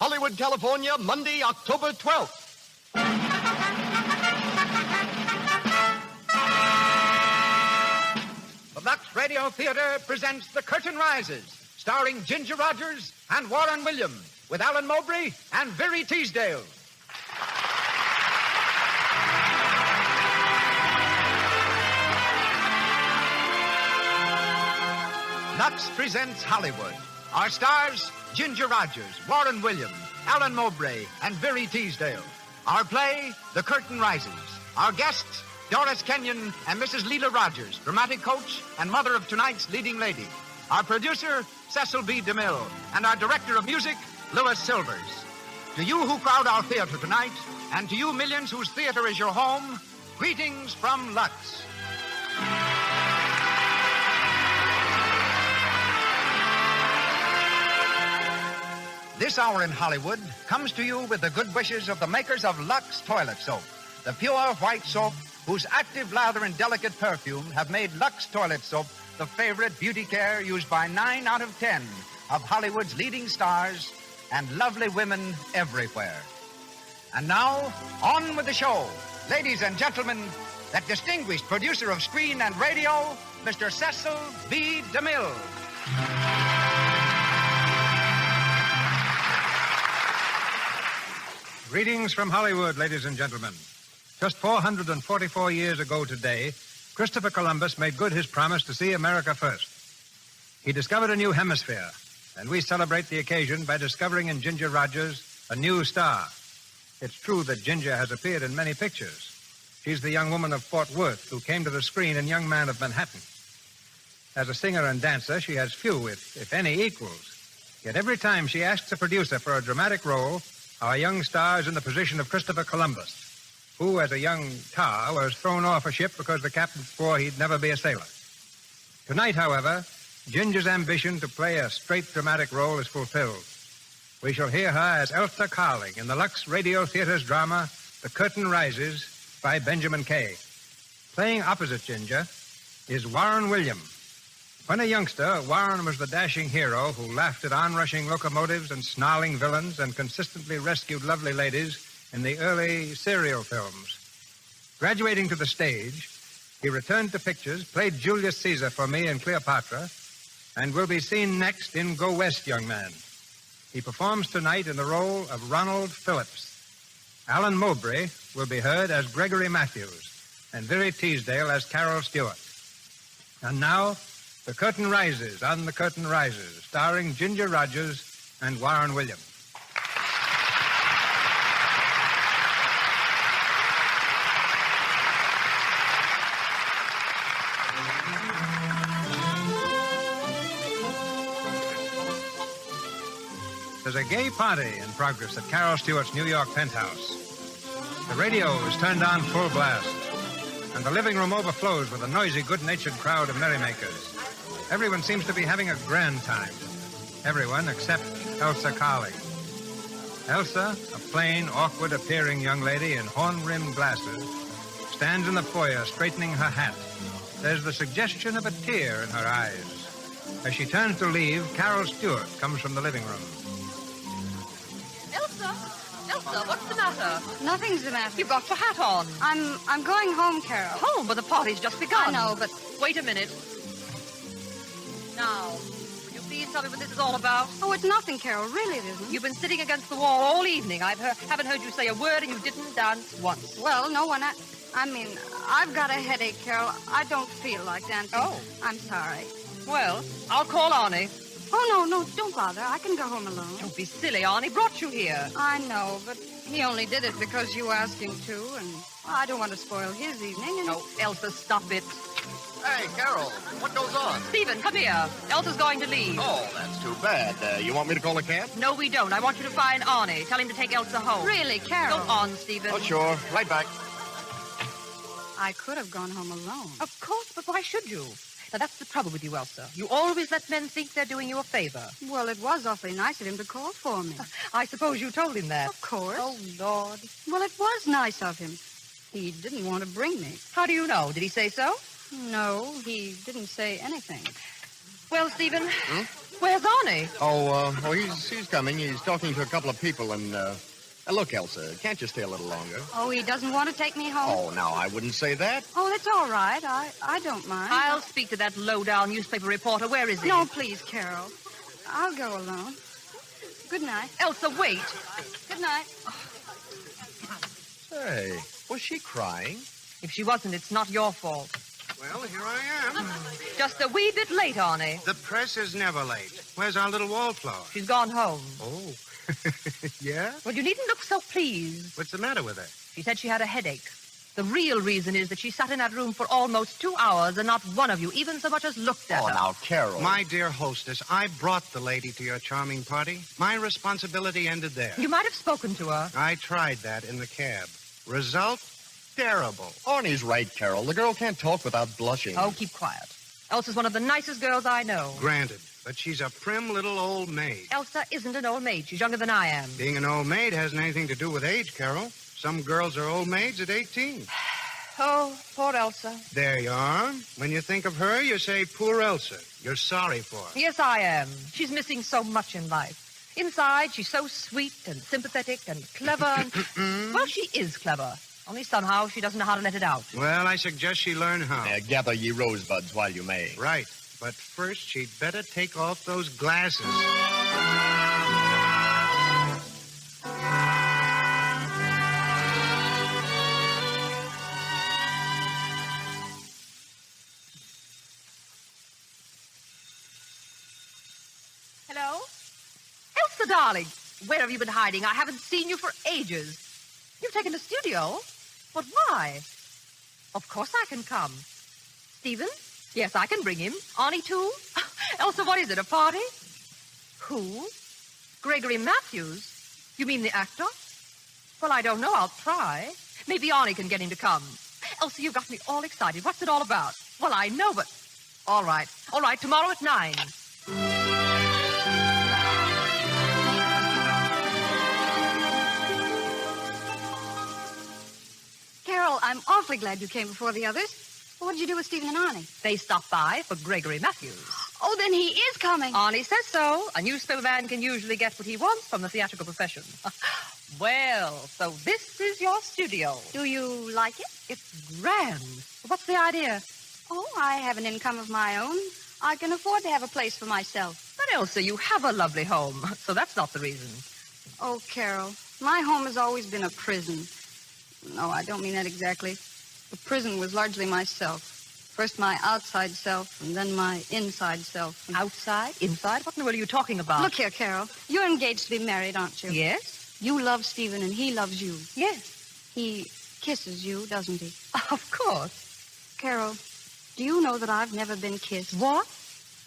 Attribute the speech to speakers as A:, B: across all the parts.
A: Hollywood, California, Monday, October 12th.
B: The Lux Radio Theater presents The Curtain Rises, starring Ginger Rogers and Warren William, with Alan Mowbray and Veery Teasdale. Lux presents Hollywood. Our stars, Ginger Rogers, Warren William, Alan Mowbray, and Veery Teasdale. Our play, The Curtain Rises. Our guests, Doris Kenyon and Mrs. Leela Rogers, dramatic coach and mother of tonight's leading lady. Our producer, Cecil B. DeMille, and our director of music, Louis Silvers. To you who crowd our theater tonight, and to you millions whose theater is your home, greetings from Lux. This hour in Hollywood comes to you with the good wishes of the makers of Lux Toilet Soap, the pure white soap whose active lather and delicate perfume have made Lux Toilet Soap the favorite beauty care used by 9 out of 10 of Hollywood's leading stars and lovely women everywhere. And now, on with the show. Ladies and gentlemen, that distinguished producer of screen and radio, Mr. Cecil B. DeMille.
C: Greetings from Hollywood, ladies and gentlemen. Just 444 years ago today, Christopher Columbus made good his promise to see America first. He discovered a new hemisphere, and we celebrate the occasion by discovering in Ginger Rogers a new star. It's true that Ginger has appeared in many pictures. She's the young woman of Fort Worth who came to the screen in Young Man of Manhattan. As a singer and dancer, she has few, if any, equals. Yet every time she asks a producer for a dramatic role, our young star is in the position of Christopher Columbus, who, as a young tar, was thrown off a ship because the captain swore he'd never be a sailor. Tonight, however, Ginger's ambition to play a straight dramatic role is fulfilled. We shall hear her as Elsa Carling in the Lux Radio Theater's drama, The Curtain Rises, by Benjamin Kay. Playing opposite Ginger is Warren William. When a youngster, Warren was the dashing hero who laughed at onrushing locomotives and snarling villains and consistently rescued lovely ladies in the early serial films. Graduating to the stage, he returned to pictures, played Julius Caesar for me in Cleopatra, and will be seen next in Go West, Young Man. He performs tonight in the role of Ronald Phillips. Alan Mowbray will be heard as Gregory Matthews, and Veery Teasdale as Carol Stewart. And now, The Curtain Rises on The Curtain Rises, starring Ginger Rogers and Warren William. There's a gay party in progress at Carol Stewart's New York penthouse. The radio is turned on full blast, and the living room overflows with a noisy, good-natured crowd of merrymakers. Everyone seems to be having a grand time. Everyone except Elsa Carling. Elsa, a plain, awkward-appearing young lady in horn-rimmed glasses, stands in the foyer straightening her hat. There's the suggestion of a tear in her eyes. As she turns to leave, Carol Stewart comes from the living room.
D: Elsa, what's the matter?
E: Nothing's the matter.
D: You've got your hat on.
E: I'm going home, Carol.
D: Home, but the party's just begun.
E: I know, but...
D: Wait a minute. Now, will you please tell me what this is all about?
E: Oh, it's nothing, Carol. Really, it isn't.
D: You've been sitting against the wall all evening. I haven't heard you say a word, and you didn't dance once.
E: Well, no one... I mean, I've got a headache, Carol. I don't feel like dancing.
D: Oh.
E: I'm sorry.
D: Well, I'll call Arnie.
E: Oh, no, don't bother. I can go home alone.
D: Don't be silly, Arnie brought you here.
E: I know, but he only did it because you asked him to, and I don't want to spoil his evening. And...
D: Oh, Elsa, stop it.
A: Hey, Carol, what goes on?
D: Stephen, come here. Elsa's going to leave.
A: Oh, that's too bad. You want me to call a cab?
D: No, we don't. I want you to find Arnie. Tell him to take Elsa home.
E: Really, Carol?
D: Go on, Stephen.
A: Oh, sure. Right back.
E: I could have gone home alone.
D: Of course, but why should you? Now, that's the trouble with you, Elsa. You always let men think they're doing you a favor.
E: Well, it was awfully nice of him to call for me.
D: I suppose you told him that.
E: Of course.
D: Oh, Lord.
E: Well, it was nice of him. He didn't want to bring me.
D: How do you know? Did he say so?
E: No, he didn't say anything.
D: Well, Stephen, where's Arnie?
A: He's coming. He's talking to a couple of people, and, look, Elsa, can't you stay a little longer?
E: Oh, he doesn't want to take me home?
A: Oh, now, I wouldn't say that.
E: Oh, that's all right. I don't mind.
D: I'll speak to that low-down newspaper reporter. Where is he?
E: No, please, Carol. I'll go alone. Good night.
D: Elsa, wait.
E: Good night.
A: Say, was she crying?
D: If she wasn't, it's not your fault.
C: Well, here I am.
D: Just a wee bit late, Arnie.
C: The press is never late. Where's our little wallflower?
D: She's gone home.
C: Oh. Yeah?
D: Well, you needn't look so pleased.
C: What's the matter with her?
D: She said she had a headache. The real reason is that she sat in that room for almost 2 hours and not one of you even so much as looked at
A: Oh,
D: her.
A: now, Carol.
C: My dear hostess, I brought the lady to your charming party. My responsibility ended there.
D: You might have spoken to her.
C: I tried that in the cab. Result? Terrible.
A: Arnie's right, Carol. The girl can't talk without blushing.
D: Oh, keep quiet. Elsa's one of the nicest girls I know.
C: Granted, but she's a prim little old maid.
D: Elsa isn't an old maid. She's younger than I am.
C: Being an old maid hasn't anything to do with age, Carol. Some girls are old maids at 18.
D: Oh, poor Elsa.
C: There you are. When you think of her, you say, poor Elsa. You're sorry for her.
D: Yes, I am. She's missing so much in life. Inside, she's so sweet and sympathetic and clever. And... well, she is clever. Only somehow she doesn't know how to let it out.
C: Well, I suggest she learn how.
A: Gather ye rosebuds while you may.
C: Right. But first, she'd better take off those glasses.
D: Hello? Elsa, darling. Where have you been hiding? I haven't seen you for ages. You've taken the studio? But why? Of course I can come. Stephen? Yes, I can bring him. Arnie, too? Elsa, what is it, a party? Who? Gregory Matthews? You mean the actor? Well, I don't know. I'll try. Maybe Arnie can get him to come. Elsa, you've got me all excited. What's it all about? Well, I know, but... All right. All right, tomorrow at 9.
E: Carol, I'm awfully glad you came before the others. What did you do with Stephen and Arnie?
D: They stopped by for Gregory Matthews.
E: Oh, then he is coming.
D: Arnie says so. A newspaper man can usually get what he wants from the theatrical profession. Well, so this is your studio.
E: Do you like it?
D: It's grand. What's the idea?
E: Oh, I have an income of my own. I can afford to have a place for myself.
D: But Elsa, you have a lovely home, so that's not the reason.
E: Oh, Carol, my home has always been a prison. No, I don't mean that exactly. The prison was largely myself. First my outside self, and then my inside self.
D: Outside? Inside? What in the world are you talking about?
E: Look here, Carol. You're engaged to be married, aren't you?
D: Yes?
E: You love Stephen, and he loves you.
D: Yes.
E: He kisses you, doesn't he?
D: Of course.
E: Carol, do you know that I've never been kissed?
D: What?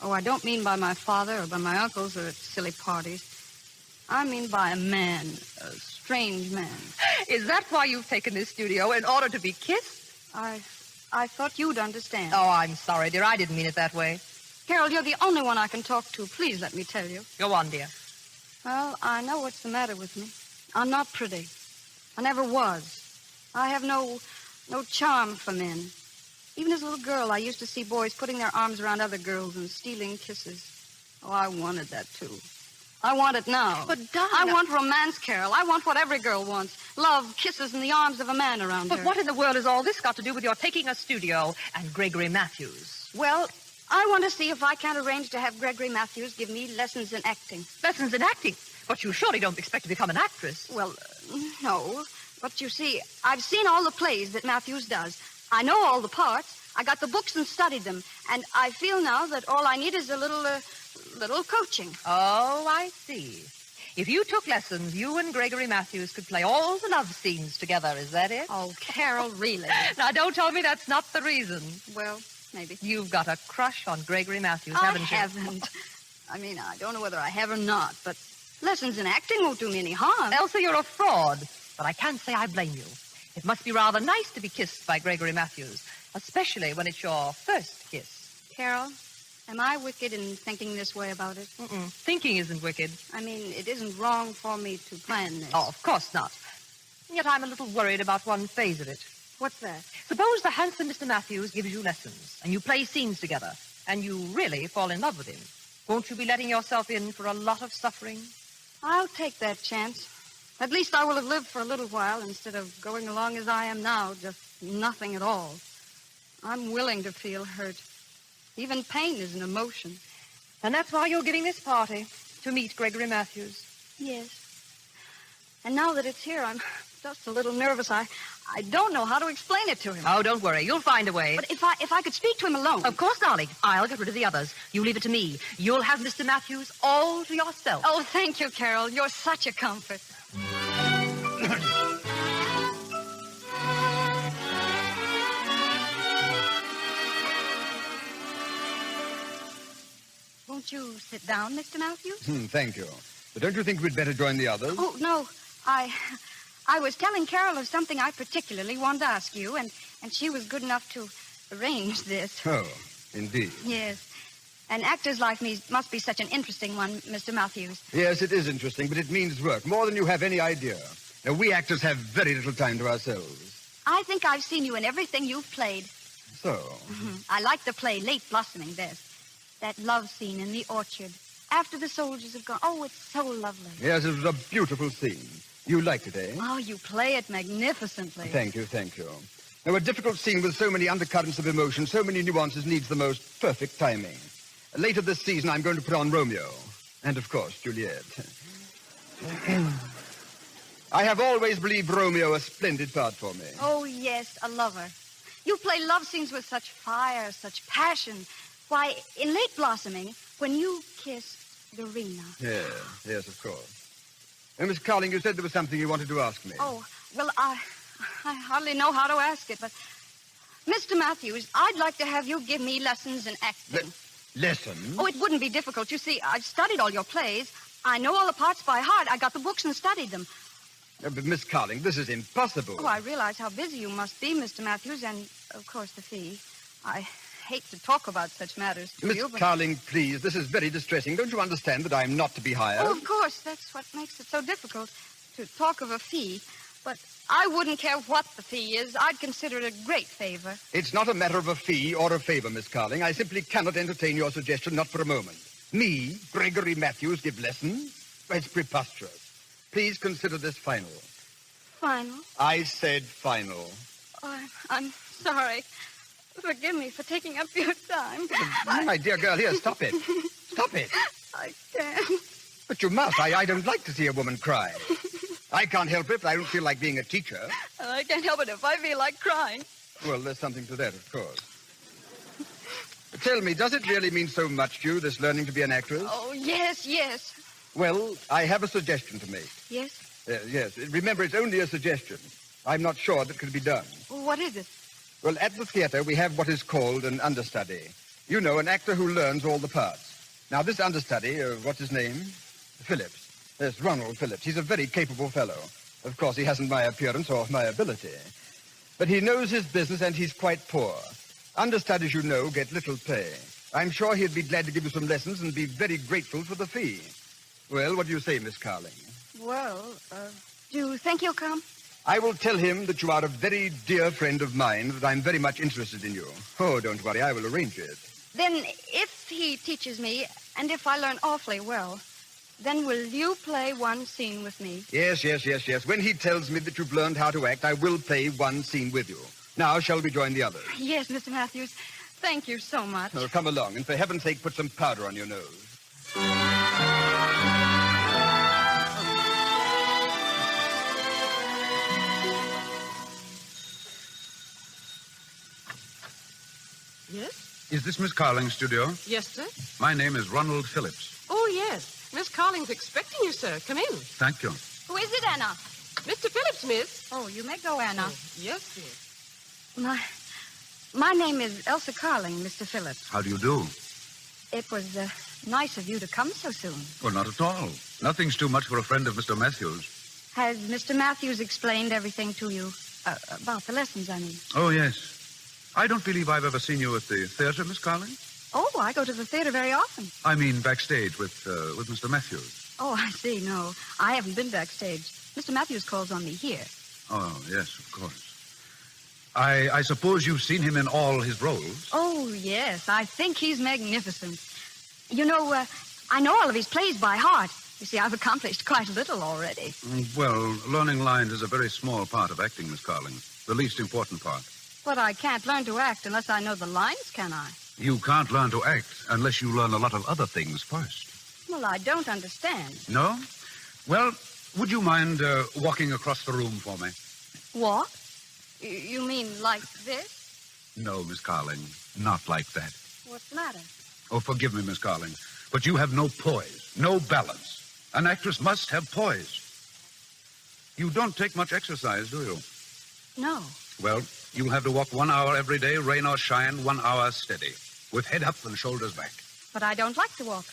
E: Oh, I don't mean by my father or by my uncles or at silly parties. I mean by a man, a strange man.
D: Is that why you've taken this studio, in order to be kissed?
E: I thought you'd understand.
D: Oh, I'm sorry, dear. I didn't mean it that way.
E: Carol, you're the only one I can talk to. Please let me tell you.
D: Go on, dear.
E: Well, I know what's the matter with me. I'm not pretty. I never was. I have no charm for men. Even as a little girl, I used to see boys putting their arms around other girls and stealing kisses. Oh, I wanted that, too. I want it now.
D: But, darling...
E: I want romance, Carol. I want what every girl wants. Love, kisses, and the arms of a man around her.
D: But what in the world has all this got to do with your taking a studio and Gregory Matthews?
E: Well, I want to see if I can't arrange to have Gregory Matthews give me lessons in acting.
D: Lessons in acting? But you surely don't expect to become an actress.
E: Well, no. But you see, I've seen all the plays that Matthews does. I know all the parts. I got the books and studied them. And I feel now that all I need is a little coaching.
D: Oh, I see. If you took lessons, you and Gregory Matthews could play all the love scenes together. Is that it?
E: Oh, Carol, really?
D: Now, don't tell me that's not the reason.
E: Well, maybe.
D: You've got a crush on Gregory Matthews, haven't you?
E: I haven't. I mean, I don't know whether I have or not, but lessons in acting won't do me any harm.
D: Elsa, you're a fraud. But I can't say I blame you. It must be rather nice to be kissed by Gregory Matthews, especially when it's your first kiss.
E: Carol, am I wicked in thinking this way about it?
D: Mm-mm. Thinking isn't wicked.
E: I mean, it isn't wrong for me to plan this.
D: Oh, of course not. Yet I'm a little worried about one phase of it.
E: What's that?
D: Suppose the handsome Mr. Matthews gives you lessons, and you play scenes together, and you really fall in love with him. Won't you be letting yourself in for a lot of suffering?
E: I'll take that chance. At least I will have lived for a little while instead of going along as I am now, just nothing at all. I'm willing to feel hurt. Even pain is an emotion.
D: And that's why you're giving this party, to meet Gregory Matthews.
E: Yes. And now that it's here, I'm just a little nervous. I don't know how to explain it to him.
D: Oh, don't worry. You'll find a way.
E: But if I could speak to him alone.
D: Of course, darling. I'll get rid of the others. You leave it to me. You'll have Mr. Matthews all to yourself.
E: Oh, thank you, Carol. You're such a comfort. Won't you sit down, Mr. Matthews?
F: Thank you. But don't you think we'd better join the others?
E: Oh, no. I was telling Carol of something I particularly wanted to ask you, and she was good enough to arrange this.
F: Oh, indeed.
E: Yes. An actor's life must be such an interesting one, Mr. Matthews.
F: Yes, it is interesting, but it means work, more than you have any idea. Now, we actors have very little time to ourselves.
E: I think I've seen you in everything you've played.
F: So?
E: I like the play Late Blossoming best. That love scene in the orchard. After the soldiers have gone. Oh, it's so lovely.
F: Yes, it was a beautiful scene. You liked it, eh?
E: Oh, you play it magnificently.
F: Thank you, thank you. Now, a difficult scene with so many undercurrents of emotion, so many nuances, needs the most perfect timing. Later this season, I'm going to put on Romeo. And, of course, Juliet. I have always believed Romeo a splendid part for me.
E: Oh, yes, a lover. You play love scenes with such fire, such passion. Why, in Late Blossoming, when you kiss Dorina.
F: Yes, of course. Miss Carling, you said there was something you wanted to ask me.
E: Oh, well, I hardly know how to ask it, but Mr. Matthews, I'd like to have you give me lessons in acting.
F: Lessons?
E: Oh, it wouldn't be difficult. You see, I've studied all your plays. I know all the parts by heart. I got the books and studied them.
F: But, Miss Carling, this is impossible.
E: Oh, I realize how busy you must be, Mr. Matthews, and, of course, the fee. I hate to talk about such matters to
F: Miss
E: you, but...
F: Carling, please, this is very distressing. Don't you understand that I'm not to be hired?
E: Oh, of course. That's what makes it so difficult to talk of a fee. But I wouldn't care what the fee is. I'd consider it a great favor.
F: It's not a matter of a fee or a favor, Miss Carling. I simply cannot entertain your suggestion, not for a moment. Me, Gregory Matthews, give lessons? It's preposterous. Please consider this final.
E: Final?
F: I said final.
E: Oh, I'm sorry. Forgive me for taking up your time.
F: My dear girl, here, stop it. Stop it.
E: I can't.
F: But you must. I don't like to see a woman cry. I can't help it, but I don't feel like being a teacher.
E: And I can't help it if I feel like crying.
F: Well, there's something to that, of course. Tell me, does it really mean so much to you, this learning to be an actress?
E: Oh, yes, yes.
F: Well, I have a suggestion to make.
E: Yes?
F: Yes. Remember, it's only a suggestion. I'm not sure that can be done.
E: What is it?
F: Well, at the theater, we have what is called an understudy. You know, an actor who learns all the parts. Now, this understudy, what's his name? Phillips. Yes, Ronald Phillips. He's a very capable fellow. Of course, he hasn't my appearance or my ability. But he knows his business, and he's quite poor. Understudies, you know, get little pay. I'm sure he'd be glad to give you some lessons and be very grateful for the fee. Well, what do you say, Miss Carling?
E: Well, do you think he'll come?
F: I will tell him that you are a very dear friend of mine, that I'm very much interested in you. Oh, don't worry, I will arrange it.
E: Then if he teaches me, and if I learn awfully well, then will you play one scene with me?
F: Yes. When he tells me that you've learned how to act, I will play one scene with you. Now, shall we join the others?
E: Yes, Mr. Matthews. Thank you so much.
F: Oh, come along, and for heaven's sake, put some powder on your nose.
G: Yes?
H: Is this Miss Carling's studio?
G: Yes, sir.
H: My name is Ronald Phillips.
G: Oh, yes. Miss Carling's expecting you, sir. Come in.
H: Thank you.
E: Who is it, Anna?
G: Mr. Phillips, miss.
E: Oh, you may go, Anna.
G: Yes, miss.
E: My name is Elsa Carling, Mr. Phillips.
H: How do you do?
E: It was nice of you to come so soon.
H: Oh, not at all. Nothing's too much for a friend of Mr. Matthews.
E: Has Mr. Matthews explained everything to you? About the lessons, I mean.
H: Oh, yes. I don't believe I've ever seen you at the theater, Miss Carling.
E: Oh, I go to the theater very often.
H: I mean backstage with Mr. Matthews.
E: Oh, I see. No, I haven't been backstage. Mr. Matthews calls on me here.
H: Oh, yes, of course. I suppose you've seen him in all his roles?
E: Oh, yes. I think he's magnificent. You know, I know all of his plays by heart. You see, I've accomplished quite a little already.
H: Well, learning lines is a very small part of acting, Miss Carling. The least important part.
E: But I can't learn to act unless I know the lines, can I?
H: You can't learn to act unless you learn a lot of other things first.
E: Well, I don't understand.
H: No? Well, would you mind walking across the room for me?
E: What? You mean like this?
H: No, Miss Carling, not like that.
E: What's the matter?
H: Oh, forgive me, Miss Carling, but you have no poise, no balance. An actress must have poise. You don't take much exercise, do you?
E: No.
H: Well, you'll have to walk 1 hour every day, rain or shine, 1 hour steady, with head up and shoulders back.
E: But I don't like to walk.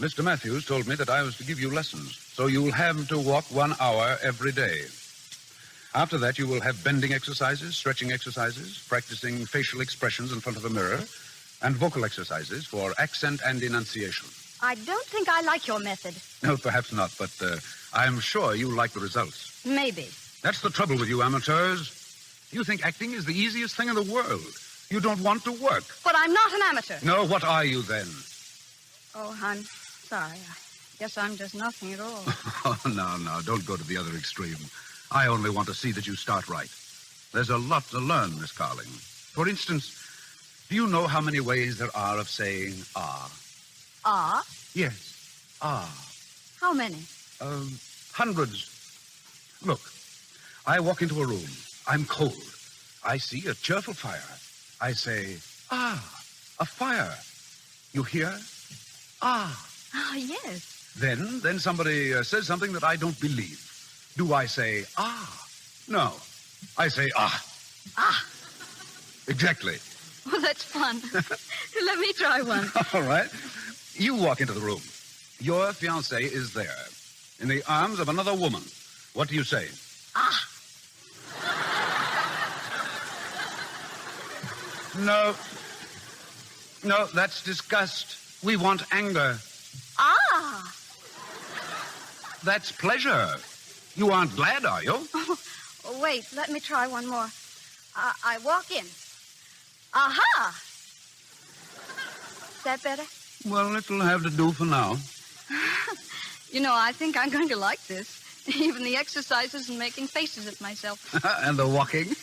H: Mr. Matthews told me that I was to give you lessons, so you'll have to walk 1 hour every day. After that, you will have bending exercises, stretching exercises, practicing facial expressions in front of a mirror, and vocal exercises for accent and enunciation.
E: I don't think I like your method.
H: No, perhaps not, but I'm sure you like the results.
E: Maybe.
H: That's the trouble with you amateurs. You think acting is the easiest thing in the world. You don't want to work.
E: But I'm not an amateur.
H: No, what are you then?
E: Oh, I'm sorry. I guess I'm just nothing at all.
H: Oh, no, don't go to the other extreme. I only want to see that you start right. There's a lot to learn, Miss Carling. For instance, do you know how many ways there are of saying ah?
E: Ah?
H: Yes, ah.
E: How many?
H: Hundreds. Look, I walk into a room. I'm cold. I see a cheerful fire. I say, ah, a fire. You hear? Ah.
E: Oh, yes.
H: Then somebody says something that I don't believe. Do I say, ah? No. I say, ah.
E: Ah.
H: Exactly.
E: Well, that's fun. Let me try one.
H: All right. You walk into the room. Your fiancé is there, in the arms of another woman. What do you say?
E: Ah.
H: No, that's disgust. We want anger.
E: Ah.
H: That's pleasure. You aren't glad, are you?
E: Oh, wait, let me try one more. I walk in. Aha! Is that better?
H: Well, it'll have to do for now.
E: You know, I think I'm going to like this. Even the exercises and making faces at myself.
H: And the walking?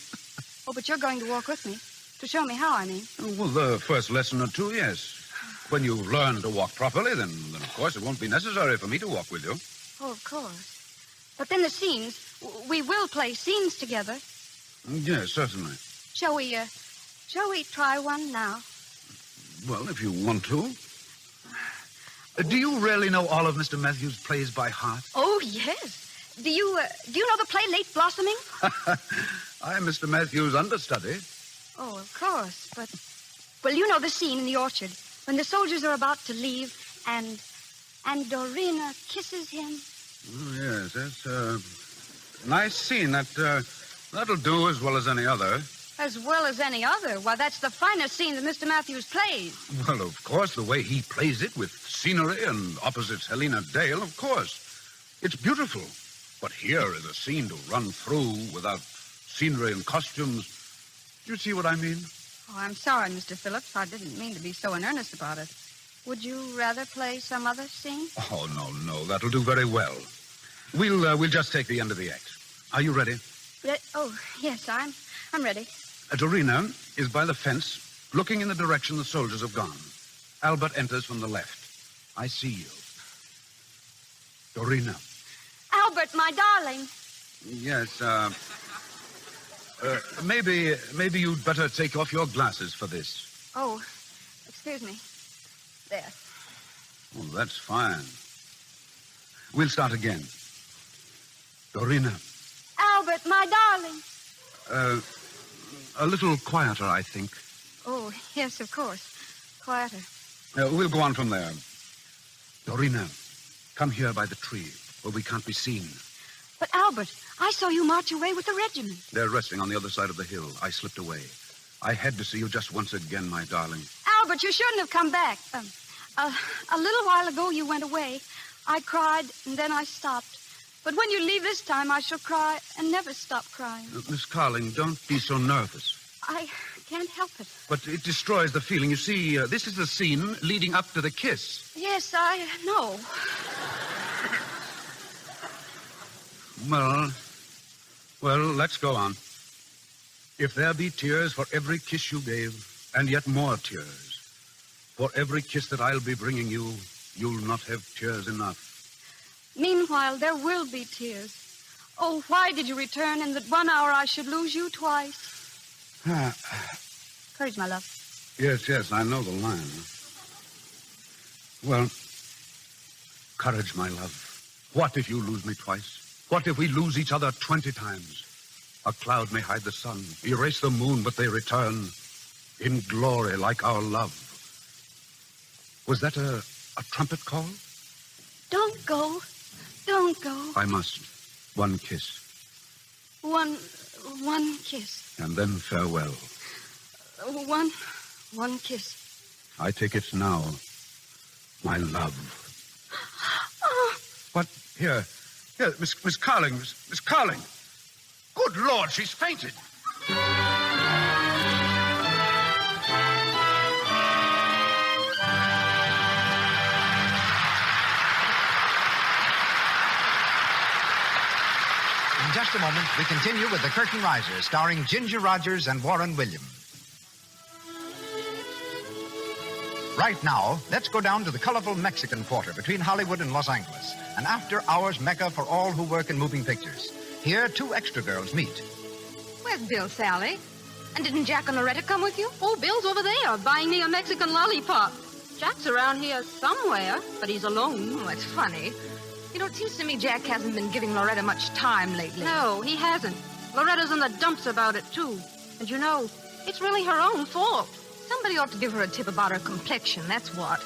E: Oh, but you're going to walk with me. To show me how, I mean.
H: Well, the first lesson or two, yes. When you learn to walk properly, then of course, it won't be necessary for me to walk with you.
E: Oh, of course. But then the scenes, we will play scenes together.
H: Yes, certainly.
E: Shall we try one now?
H: Well, if you want to. Do you really know all of Mr. Matthews' plays by heart?
E: Oh, yes. Do you know the play Late Blossoming?
H: I'm Mr. Matthews' understudy.
E: Oh, of course, but... Well, you know the scene in the orchard when the soldiers are about to leave and Dorina kisses him.
H: Oh, yes, that's a nice scene. That'll do as well as any other.
E: As well as any other? Why, that's the finest scene that Mr. Matthews plays.
H: Well, of course, the way he plays it with scenery and opposites Helena Dale, of course. It's beautiful. But here is a scene to run through without scenery and costumes. Do you see what I mean?
E: Oh, I'm sorry, Mr. Phillips. I didn't mean to be so in earnest about it. Would you rather play some other scene?
H: Oh, no. That'll do very well. We'll just take the end of the act. Are you ready?
E: Oh, yes, I'm ready.
H: Dorina is by the fence, looking in the direction the soldiers have gone. Albert enters from the left. I see you. Dorina.
E: Albert, my darling.
H: Yes, maybe you'd better take off your glasses for this.
E: Oh, excuse me. There.
H: Oh, that's fine. We'll start again. Dorina.
E: Albert, my darling.
H: A little quieter, I think.
E: Oh, yes, of course. Quieter.
H: We'll go on from there. Dorina, come here by the tree where we can't be seen.
E: But, Albert, I saw you march away with the regiment.
H: They're resting on the other side of the hill. I slipped away. I had to see you just once again, my darling.
E: Albert, you shouldn't have come back. A little while ago you went away. I cried, and then I stopped. But when you leave this time, I shall cry and never stop crying.
H: Miss Carling, don't be so nervous.
E: I can't help it.
H: But it destroys the feeling. You see, this is the scene leading up to the kiss.
E: Yes, I know.
H: Well, let's go on. If there be tears for every kiss you gave, and yet more tears, for every kiss that I'll be bringing you, you'll not have tears enough.
E: Meanwhile, there will be tears. Oh, why did you return in that 1 hour I should lose you twice? Courage, my love.
H: Yes, I know the line. Well, courage, my love. What if you lose me twice? What if we lose each other 20 times? A cloud may hide the sun, erase the moon, but they return in glory like our love. Was that a trumpet call?
E: Don't go. Don't go.
H: I must. One kiss.
E: One kiss.
H: And then farewell.
E: One kiss.
H: I take it now, my love.
E: Oh.
H: What? Here, Miss Carling, Miss Carling. Good Lord, she's fainted.
B: In just a moment, we continue with The Curtain Riser, starring Ginger Rogers and Warren Williams. Right now, let's go down to the colorful Mexican Quarter between Hollywood and Los Angeles, an after-hours mecca for all who work in moving pictures. Here, two extra girls meet.
E: Where's Bill, Sally? And didn't Jack and Loretta come with you? Oh, Bill's over there buying me a Mexican lollipop. Jack's around here somewhere, but he's alone.
D: Oh, that's funny. You know, it seems to me Jack hasn't been giving Loretta much time lately.
E: No, he hasn't. Loretta's in the dumps about it, too. And you know, it's really her own fault.
D: Somebody ought to give her a tip about her complexion, that's what.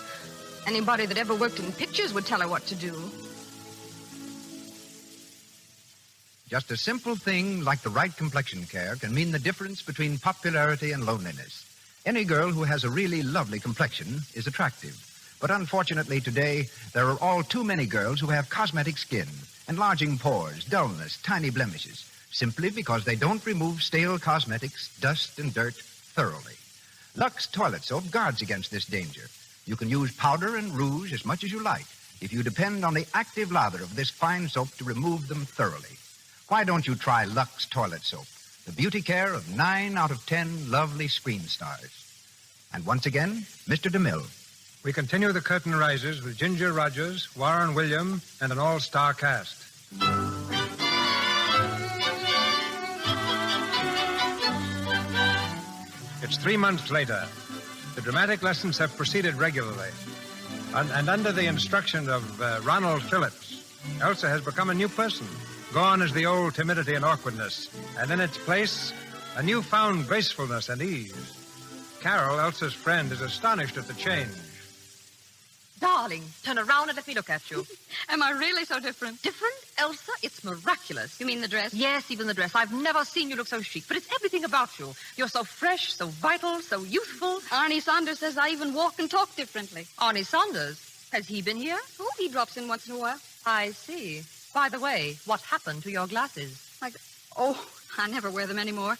D: Anybody that ever worked in pictures would tell her what to do.
B: Just a simple thing like the right complexion care can mean the difference between popularity and loneliness. Any girl who has a really lovely complexion is attractive. But unfortunately today, there are all too many girls who have cosmetic skin, enlarging pores, dullness, tiny blemishes, simply because they don't remove stale cosmetics, dust, and dirt thoroughly. Lux Toilet Soap guards against this danger. You can use powder and rouge as much as you like if you depend on the active lather of this fine soap to remove them thoroughly. Why don't you try Lux Toilet Soap, the beauty care of 9 out of 10 lovely screen stars? And once again, Mr. DeMille.
C: We continue The Curtain Rises with Ginger Rogers, Warren William, and an all-star cast. It's 3 months later. The dramatic lessons have proceeded regularly. And under the instruction of Ronald Phillips, Elsa has become a new person. Gone is the old timidity and awkwardness, and in its place, a newfound gracefulness and ease. Carol, Elsa's friend, is astonished at the change.
D: Darling, turn around and let me look at you.
E: Am I really so different?
D: Different, Elsa? It's miraculous.
E: You mean the dress?
D: Yes, even the dress. I've never seen you look so chic, but it's everything about you. You're so fresh, so vital, so youthful.
E: Arnie Saunders says I even walk and talk differently.
D: Arnie Saunders, has he been here?
E: Oh, he drops in once in a while.
D: I see. By the way, what happened to your glasses?
E: I never wear them anymore.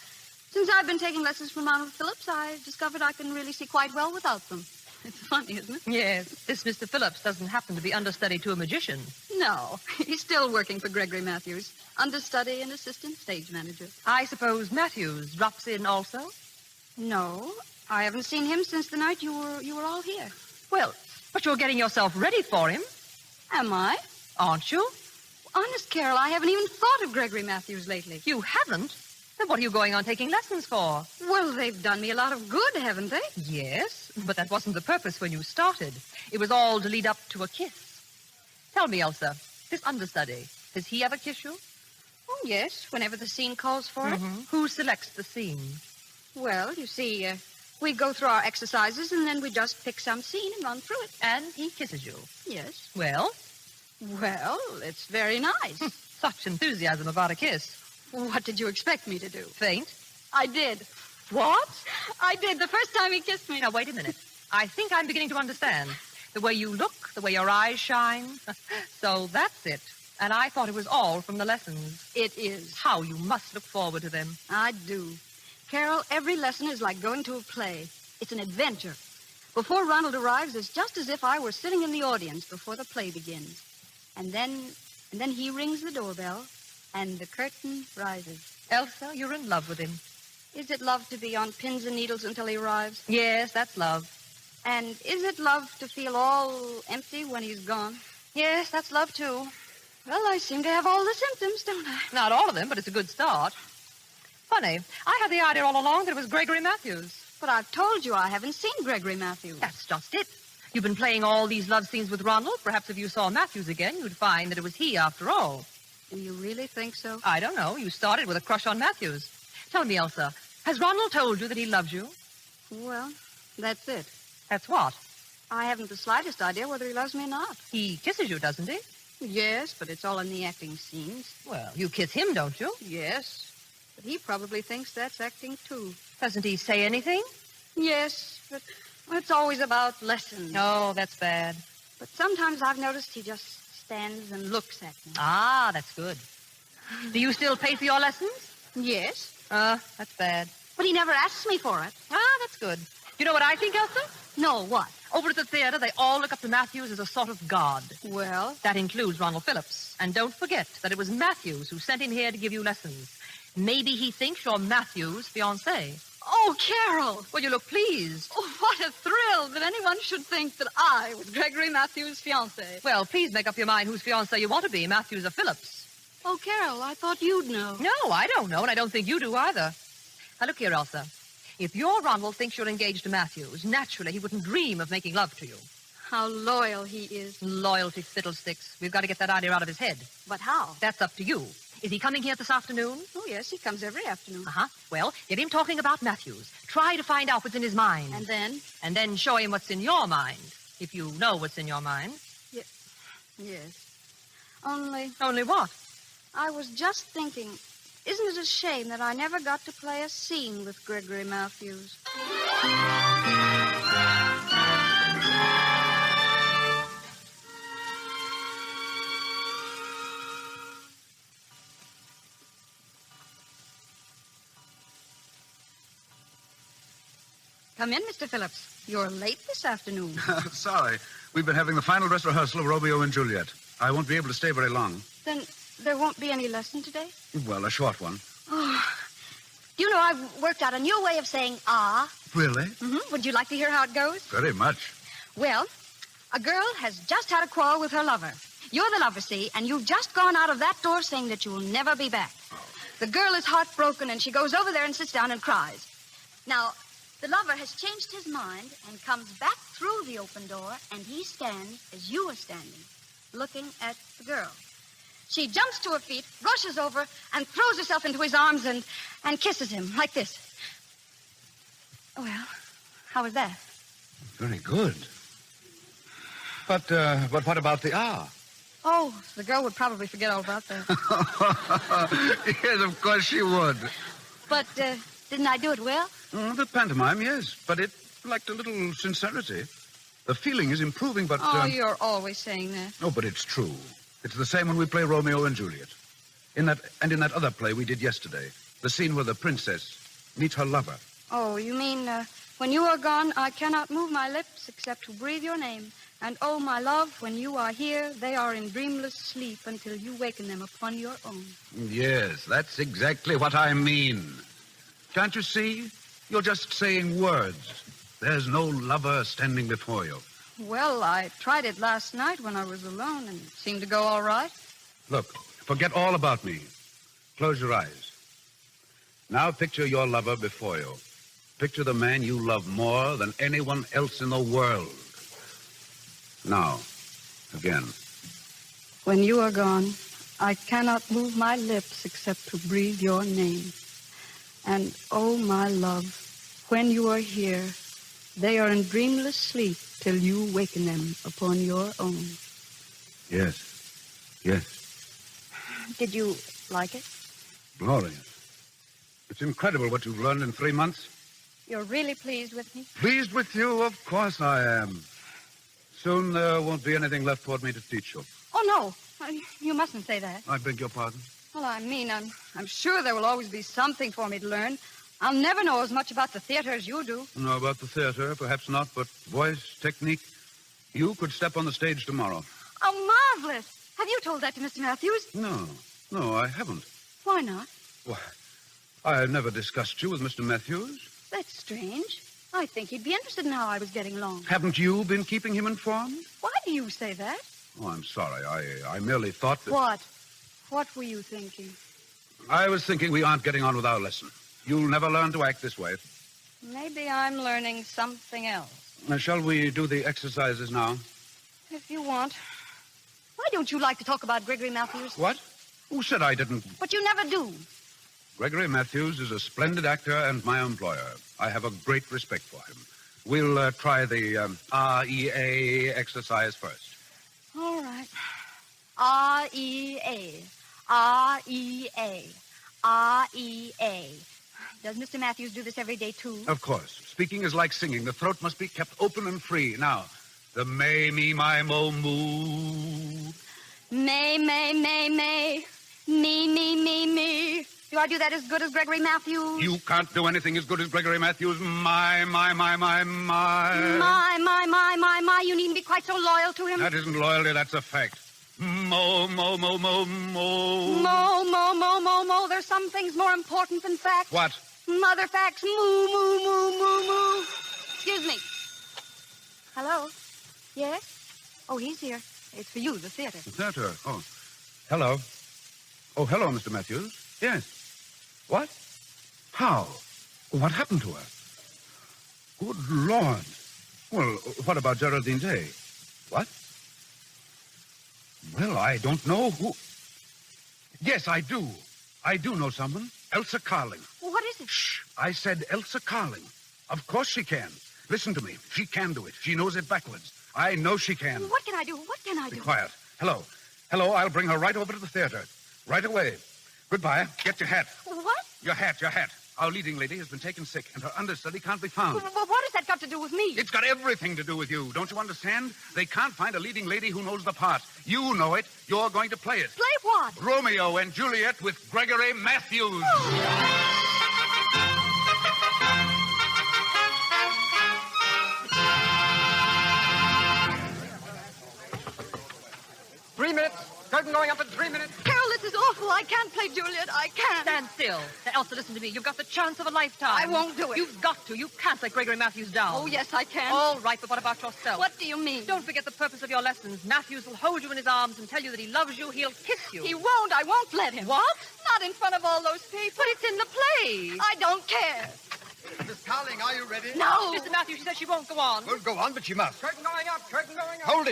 E: Since I've been taking lessons from Ronald Phillips, I discovered I can really see quite well without them. It's funny, isn't it?
D: Yes. This Mr. Phillips doesn't happen to be understudy to a magician.
E: No, he's still working for Gregory Matthews, understudy and assistant stage manager.
D: I suppose Matthews drops in also?
E: No, I haven't seen him since the night you were all here.
D: Well, but you're getting yourself ready for him.
E: Am I?
D: Aren't you?
E: Honest, Carol, I haven't even thought of Gregory Matthews lately.
D: You haven't? Then what are you going on taking lessons for?
E: Well, they've done me a lot of good, haven't they?
D: Yes, but that wasn't the purpose when you started. It was all to lead up to a kiss. Tell me, Elsa, this understudy, does he ever kiss you?
E: Oh, yes, whenever the scene calls for it.
D: Who selects the scene?
E: Well, you see, we go through our exercises and then we just pick some scene and run through it.
D: And he kisses you?
E: Yes.
D: Well?
E: Well, it's very nice.
D: Such enthusiasm about a kiss.
E: What did you expect me to do?
D: Faint?
E: I did.
D: What?
E: I did the first time he kissed me.
D: Now, wait a minute. I think I'm beginning to understand. The way you look, the way your eyes shine. So that's it. And I thought it was all from the lessons.
E: It is.
D: How you must look forward to them.
E: I do. Carol, every lesson is like going to a play. It's an adventure. Before Ronald arrives, it's just as if I were sitting in the audience before the play begins. And then he rings the doorbell, and the curtain rises.
D: Elsa, you're in love with him.
E: Is it love to be on pins and needles until he arrives?
D: Yes, that's love.
E: And is it love to feel all empty when he's gone?
D: Yes, that's love, too.
E: Well, I seem to have all the symptoms, don't I?
D: Not all of them, but it's a good start. Funny, I had the idea all along that it was Gregory Matthews.
E: But I've told you I haven't seen Gregory Matthews.
D: That's just it. You've been playing all these love scenes with Ronald. Perhaps if you saw Matthews again, you'd find that it was he after all.
E: Do you really think so?
D: I don't know. You started with a crush on Matthews. Tell me, Elsa, has Ronald told you that he loves you?
E: Well, that's it.
D: That's what?
E: I haven't the slightest idea whether he loves me or not.
D: He kisses you, doesn't he?
E: Yes, but it's all in the acting scenes.
D: Well, you kiss him, don't you?
E: Yes. But he probably thinks that's acting, too.
D: Doesn't he say anything?
E: Yes, but it's always about lessons.
D: Oh, that's bad.
E: But sometimes I've noticed he just stands and looks at me.
D: Ah, that's good. Do you still pay for your lessons?
E: Yes.
D: That's bad.
E: But he never asks me for it.
D: Ah, that's good. You know what I think, Elsa?
E: No, what?
D: Over at the theater, they all look up to Matthews as a sort of god.
E: Well?
D: That includes Ronald Phillips. And don't forget that it was Matthews who sent him here to give you lessons. Maybe he thinks you're Matthews' fiancée.
E: Oh, Carol!
D: Well, you look pleased.
E: Oh, what a thrill that anyone should think that I was Gregory Matthews' fiancée.
D: Well, please make up your mind whose fiancée you want to be, Matthews or Phillips.
E: Oh, Carol, I thought you'd know.
D: No, I don't know, and I don't think you do either. Now, look here, Elsa. If your Ronald thinks you're engaged to Matthews, naturally he wouldn't dream of making love to you.
E: How loyal he is.
D: Loyalty fiddlesticks. We've got to get that idea out of his head.
E: But how?
D: That's up to you. Is he coming here this afternoon?
E: Oh, yes, he comes every afternoon.
D: Uh-huh. Well, get him talking about Matthews. Try to find out what's in his mind.
E: And then?
D: And then show him what's in your mind, if you know what's in your mind.
E: Yes. Only
D: what?
E: I was just thinking, isn't it a shame that I never got to play a scene with Gregory Matthews? Come in, Mr. Phillips. You're late this afternoon.
H: Sorry. We've been having the final dress rehearsal of Romeo and Juliet. I won't be able to stay very long.
E: Then there won't be any lesson today?
H: Well, a short one.
E: Oh. You know, I've worked out a new way of saying ah.
H: Really?
E: Mm-hmm. Would you like to hear how it goes?
H: Very much.
E: Well, a girl has just had a quarrel with her lover. You're the lover, see, and you've just gone out of that door saying that you will never be back. The girl is heartbroken, and she goes over there and sits down and cries. Now, the lover has changed his mind and comes back through the open door, and he stands as you are standing, looking at the girl. She jumps to her feet, rushes over, and throws herself into his arms and kisses him like this. Well, how was that?
H: Very good. But what about the ah?
E: Oh, the girl would probably forget all about that.
H: Yes, of course she would.
E: But didn't I do it well?
H: The pantomime, yes, but it lacked a little sincerity. The feeling is improving, but...
E: Oh, you're always saying that.
H: No, but it's true. It's the same when we play Romeo and Juliet. In that other play we did yesterday, the scene where the princess meets her lover.
E: Oh, you mean, when you are gone, I cannot move my lips except to breathe your name. And, oh, my love, when you are here, they are in dreamless sleep until you waken them upon your own.
H: Yes, that's exactly what I mean. Can't you see? You're just saying words. There's no lover standing before you.
E: Well, I tried it last night when I was alone, and it seemed to go all right.
H: Look, forget all about me. Close your eyes. Now picture your lover before you. Picture the man you love more than anyone else in the world. Now, again.
E: When you are gone, I cannot move my lips except to breathe your name. And, oh, my love, when you are here, they are in dreamless sleep till you waken them upon your own.
H: Yes. Yes.
E: Did you like it?
H: Glorious. It's incredible what you've learned in 3 months.
E: You're really pleased with me?
H: Pleased with you? Of course I am. Soon there won't be anything left for me to teach you.
E: Oh, no. You mustn't say that.
H: I beg your pardon?
E: Well, I mean, I'm sure there will always be something for me to learn. I'll never know as much about the theater as you do.
H: No, about the theater, perhaps not, but voice, technique. You could step on the stage tomorrow.
E: Oh, marvelous. Have you told that to Mr. Matthews?
H: No, I haven't.
E: Why not?
H: Why, I've never discussed you with Mr. Matthews.
E: That's strange. I think he'd be interested in how I was getting along.
H: Haven't you been keeping him informed?
E: Why do you say that?
H: Oh, I'm sorry. I merely thought that...
E: What? What were you thinking?
H: I was thinking we aren't getting on with our lesson. You'll never learn to act this way.
E: Maybe I'm learning something else.
H: Shall we do the exercises now?
E: If you want. Why don't you like to talk about Gregory Matthews?
H: What? Who said I didn't?
E: But you never do.
H: Gregory Matthews is a splendid actor and my employer. I have a great respect for him. We'll try the REA exercise first.
E: All right. REA. REA. REA. Does Mr. Matthews do this every day, too?
H: Of course. Speaking is like singing. The throat must be kept open and free. Now, the may, me, my, mo, moo.
E: May, may, may, may. Me, me, me, me. Do I do that as good as Gregory Matthews?
H: You can't do anything as good as Gregory Matthews. My, my, my, my, my.
E: My. You needn't be quite so loyal to him.
H: That isn't loyalty, that's a fact. Mo, mo, mo, mo, mo.
E: Mo. There's some things more important than facts.
H: What?
E: Mother facts. Moo. Excuse me. Hello? Yes? Oh, he's here. It's for you, the theater.
H: The theater? Oh. Hello. Oh, hello, Mr. Matthews. Yes. What? How? What happened to her? Good Lord. Well, what about Geraldine Day? What? Well, I don't know who... Yes, I do. I do know someone. Elsa Carling.
E: Well, what is it?
H: Shh. I said Elsa Carling. Of course she can. Listen to me. She can do it. She knows it backwards. I know she can.
E: What can I do?
H: Be quiet. Hello. I'll bring her right over to the theater. Right away. Goodbye. Get your hat.
E: What?
H: Your hat. Our leading lady has been taken sick, and her understudy can't be found.
E: Well, what has that got to do with me?
H: It's got everything to do with you. Don't you understand? They can't find a leading lady who knows the part. You know it. You're going to play it.
E: Play what?
H: Romeo and Juliet with Gregory Matthews.
E: Oh.
C: 3 minutes. Curtain going up in 3 minutes.
E: Carol, this is awful. I can't play Juliet. I can't.
D: Stand still. Now, Elsa, listen to me. You've got the chance of a lifetime.
E: I won't do it.
D: You've got to. You can't let Gregory Matthews down.
E: Oh, yes, I can.
D: All right, but what about yourself?
E: What do you mean?
D: Don't forget the purpose of your lessons. Matthews will hold you in his arms and tell you that he loves you. He'll kiss you.
E: He won't. I won't let him.
D: What?
E: Not in front of all those people.
D: But it's in the play.
E: I don't care.
F: Miss Carling, are you ready?
E: No.
D: Mr. Matthews, she says she won't go on.
F: Well, go on, but she must.
C: Curtain going up.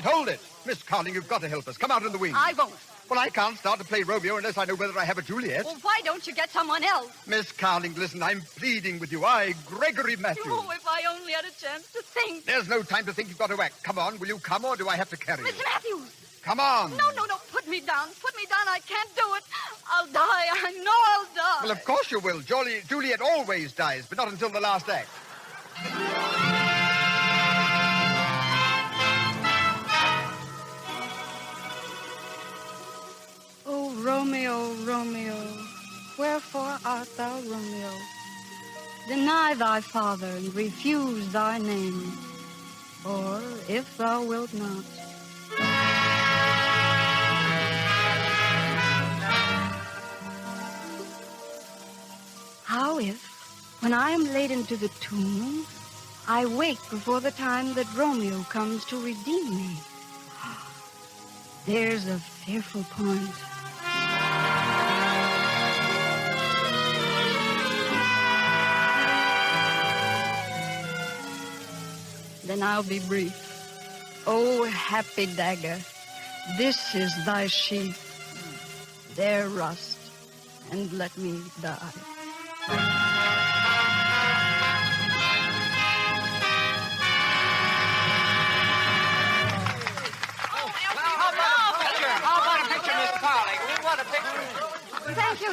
F: Hold it. Miss Carling, you've got to help us. Come out in the wing.
E: I won't.
F: Well, I can't start to play Romeo unless I know whether I have a Juliet.
E: Well, why don't you get someone else?
F: Miss Carling, listen, I'm pleading with you. Gregory Matthews.
E: Oh, if I only had a chance to think.
F: There's no time to think. You've got to act. Come on, will you come, or do I have to carry you?
E: Mr. Matthews!
F: Come on.
E: No. Put me down. I can't do it. I'll die. I know I'll die.
F: Well, of course you will. Juliet always dies, but not until the last act.
E: Oh, Romeo, Romeo, wherefore art thou Romeo? Deny thy father and refuse thy name, or if thou wilt not. How if, when I am laid into the tomb, I wake before the time that Romeo comes to redeem me? There's a fearful point. Then I'll be brief. Oh, happy dagger, this is thy sheath. There rust, and let me die.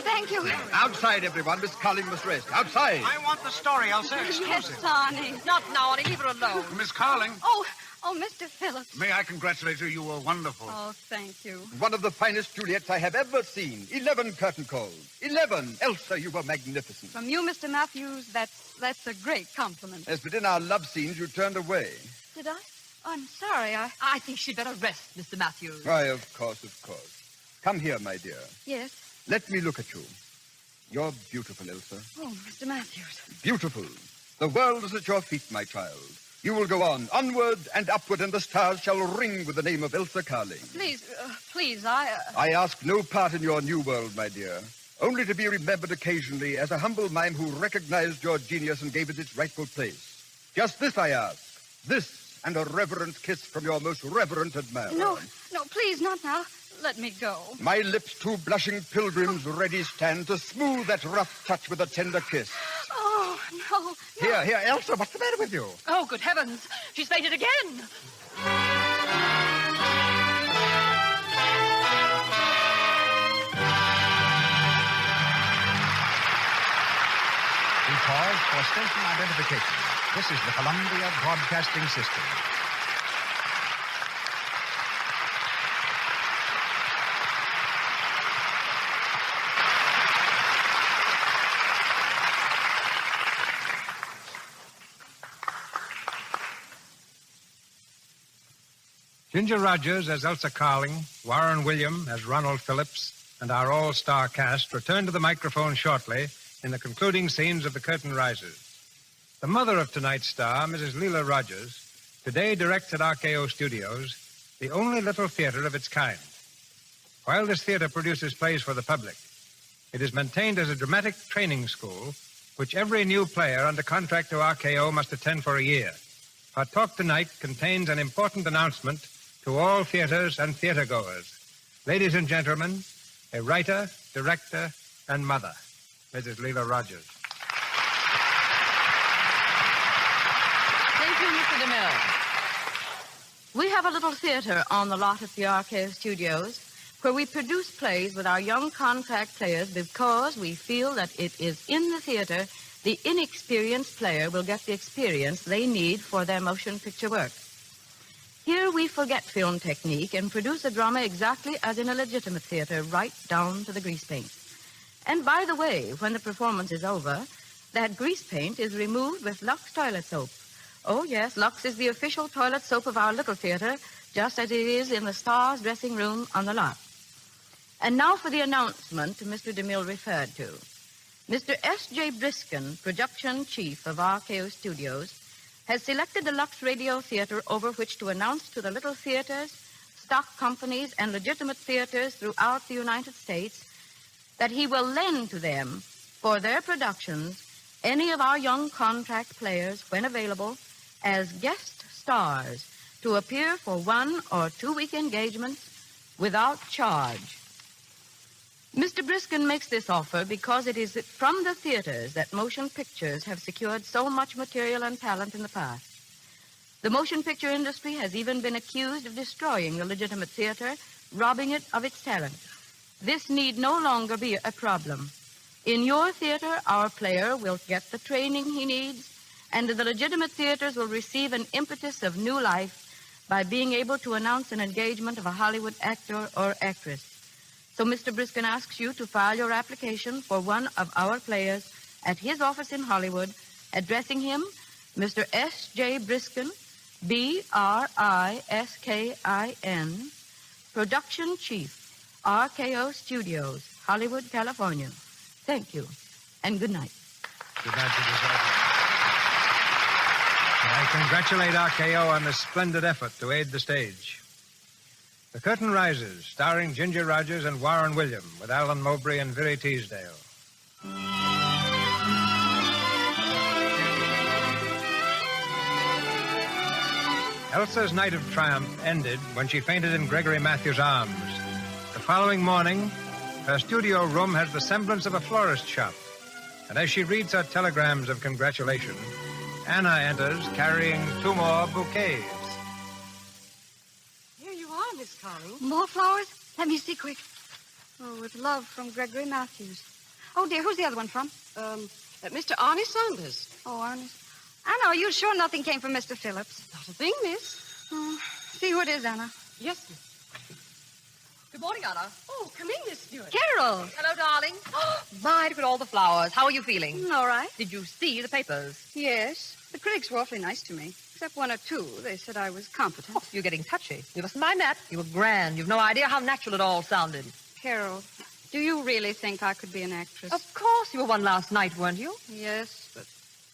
E: Thank you.
F: Outside, everyone. Miss Carling must rest. Outside.
C: I want the story, Elsa.
E: Yes, Sonny.
D: Not now, Annie. Leave her alone.
H: Miss Carling.
E: Oh, Oh, Mr. Phillips.
H: May I congratulate you? You were wonderful.
E: Oh, thank you.
F: One of the finest Juliets I have ever seen. 11 curtain calls. 11. Elsa, you were magnificent.
E: From you, Mr. Matthews, that's a great compliment.
F: Yes, but in our love scenes, you turned away.
E: Did I? Oh, I'm sorry.
D: I think she'd better rest, Mr. Matthews.
F: Why, of course, of course. Come here, my dear.
E: Yes.
F: Let me look at you. You're beautiful, Elsa.
E: Oh, Mr. Matthews.
F: Beautiful. The world is at your feet, my child. You will go on, onward and upward, and the stars shall ring with the name of Elsa Carling.
E: Please,
F: I ask no part in your new world, my dear. Only to be remembered occasionally as a humble mime who recognized your genius and gave it its rightful place. Just this I ask. This and a reverent kiss from your most reverent admirer.
E: No, please, not now. Let me go.
F: My lips, two blushing pilgrims, ready stand to smooth that rough touch with a tender kiss.
E: Oh, no.
F: Here, Elsa, what's the matter with you?
D: Oh, good heavens. She's fainted again.
B: We pause for station identification. This is the Columbia Broadcasting System.
C: Ginger Rogers as Elsa Carling, Warren William as Ronald Phillips, and our all-star cast return to the microphone shortly in the concluding scenes of The Curtain Rises. The mother of tonight's star, Mrs. Leela Rogers, today directs at RKO Studios the only little theater of its kind. While this theater produces plays for the public, it is maintained as a dramatic training school which every new player under contract to RKO must attend for a year. Our talk tonight contains an important announcement to all theaters and theatergoers. Ladies and gentlemen, a writer, director, and mother, Mrs. Leela Rogers.
G: Thank you, Mr. DeMille. We have a little theater on the lot at the RKO Studios where we produce plays with our young contract players because we feel that it is in the theater the inexperienced player will get the experience they need for their motion picture work. Here we forget film technique and produce a drama exactly as in a legitimate theater, right down to the grease paint. And by the way, when the performance is over, that grease paint is removed with Lux toilet soap. Oh, yes, Lux is the official toilet soap of our little theater, just as it is in the Stars dressing room on the lot. And now for the announcement Mr. DeMille referred to. Mr. S.J. Briskin, production chief of RKO Studios, has selected the Lux Radio Theater over which to announce to the little theaters, stock companies, and legitimate theaters throughout the United States that he will lend to them for their productions any of our young contract players, when available, as guest stars to appear for 1 or 2 week engagements without charge. Mr. Briskin makes this offer because it is from the theaters that motion pictures have secured so much material and talent in the past. The motion picture industry has even been accused of destroying the legitimate theater, robbing it of its talent. This need no longer be a problem. In your theater, our player will get the training he needs, and the legitimate theaters will receive an impetus of new life by being able to announce an engagement of a Hollywood actor or actress. So Mr. Briskin asks you to file your application for one of our players at his office in Hollywood, addressing him Mr. S.J. Briskin, B-R-I-S-K-I-N, Production Chief, RKO Studios, Hollywood, California. Thank you, and good night.
C: Good night, Mrs. Rogers. I congratulate RKO on this splendid effort to aid the stage. The Curtain Rises, starring Ginger Rogers and Warren William, with Alan Mowbray and Viri Teasdale. Elsa's night of triumph ended when she fainted in Gregory Matthews' arms. The following morning, her studio room has the semblance of a florist shop. And as she reads her telegrams of congratulation, Anna enters carrying 2 more bouquets.
G: Here you are, Miss Carling.
E: More flowers? Let me see quick. Oh, with love from Gregory Matthews. Oh, dear, who's the other one from?
G: Mr. Arnie Saunders.
E: Oh, Ernest. Anna, are you sure nothing came from Mr. Phillips?
G: Not a thing, miss.
E: See who it is, Anna.
D: Yes, miss. Good morning, Anna.
G: Oh, come in, Miss Stewart.
E: Carol.
D: Hello, darling. My, look at all the flowers. How are you feeling?
E: All right.
D: Did you see the papers?
E: Yes. The critics were awfully nice to me, except one or two. They said I was competent.
D: Oh, you're getting touchy. You mustn't mind that. You were grand. You've no idea how natural it all sounded.
E: Carol, do you really think I could be an actress?
D: Of course you were one last night, weren't you?
E: Yes, but...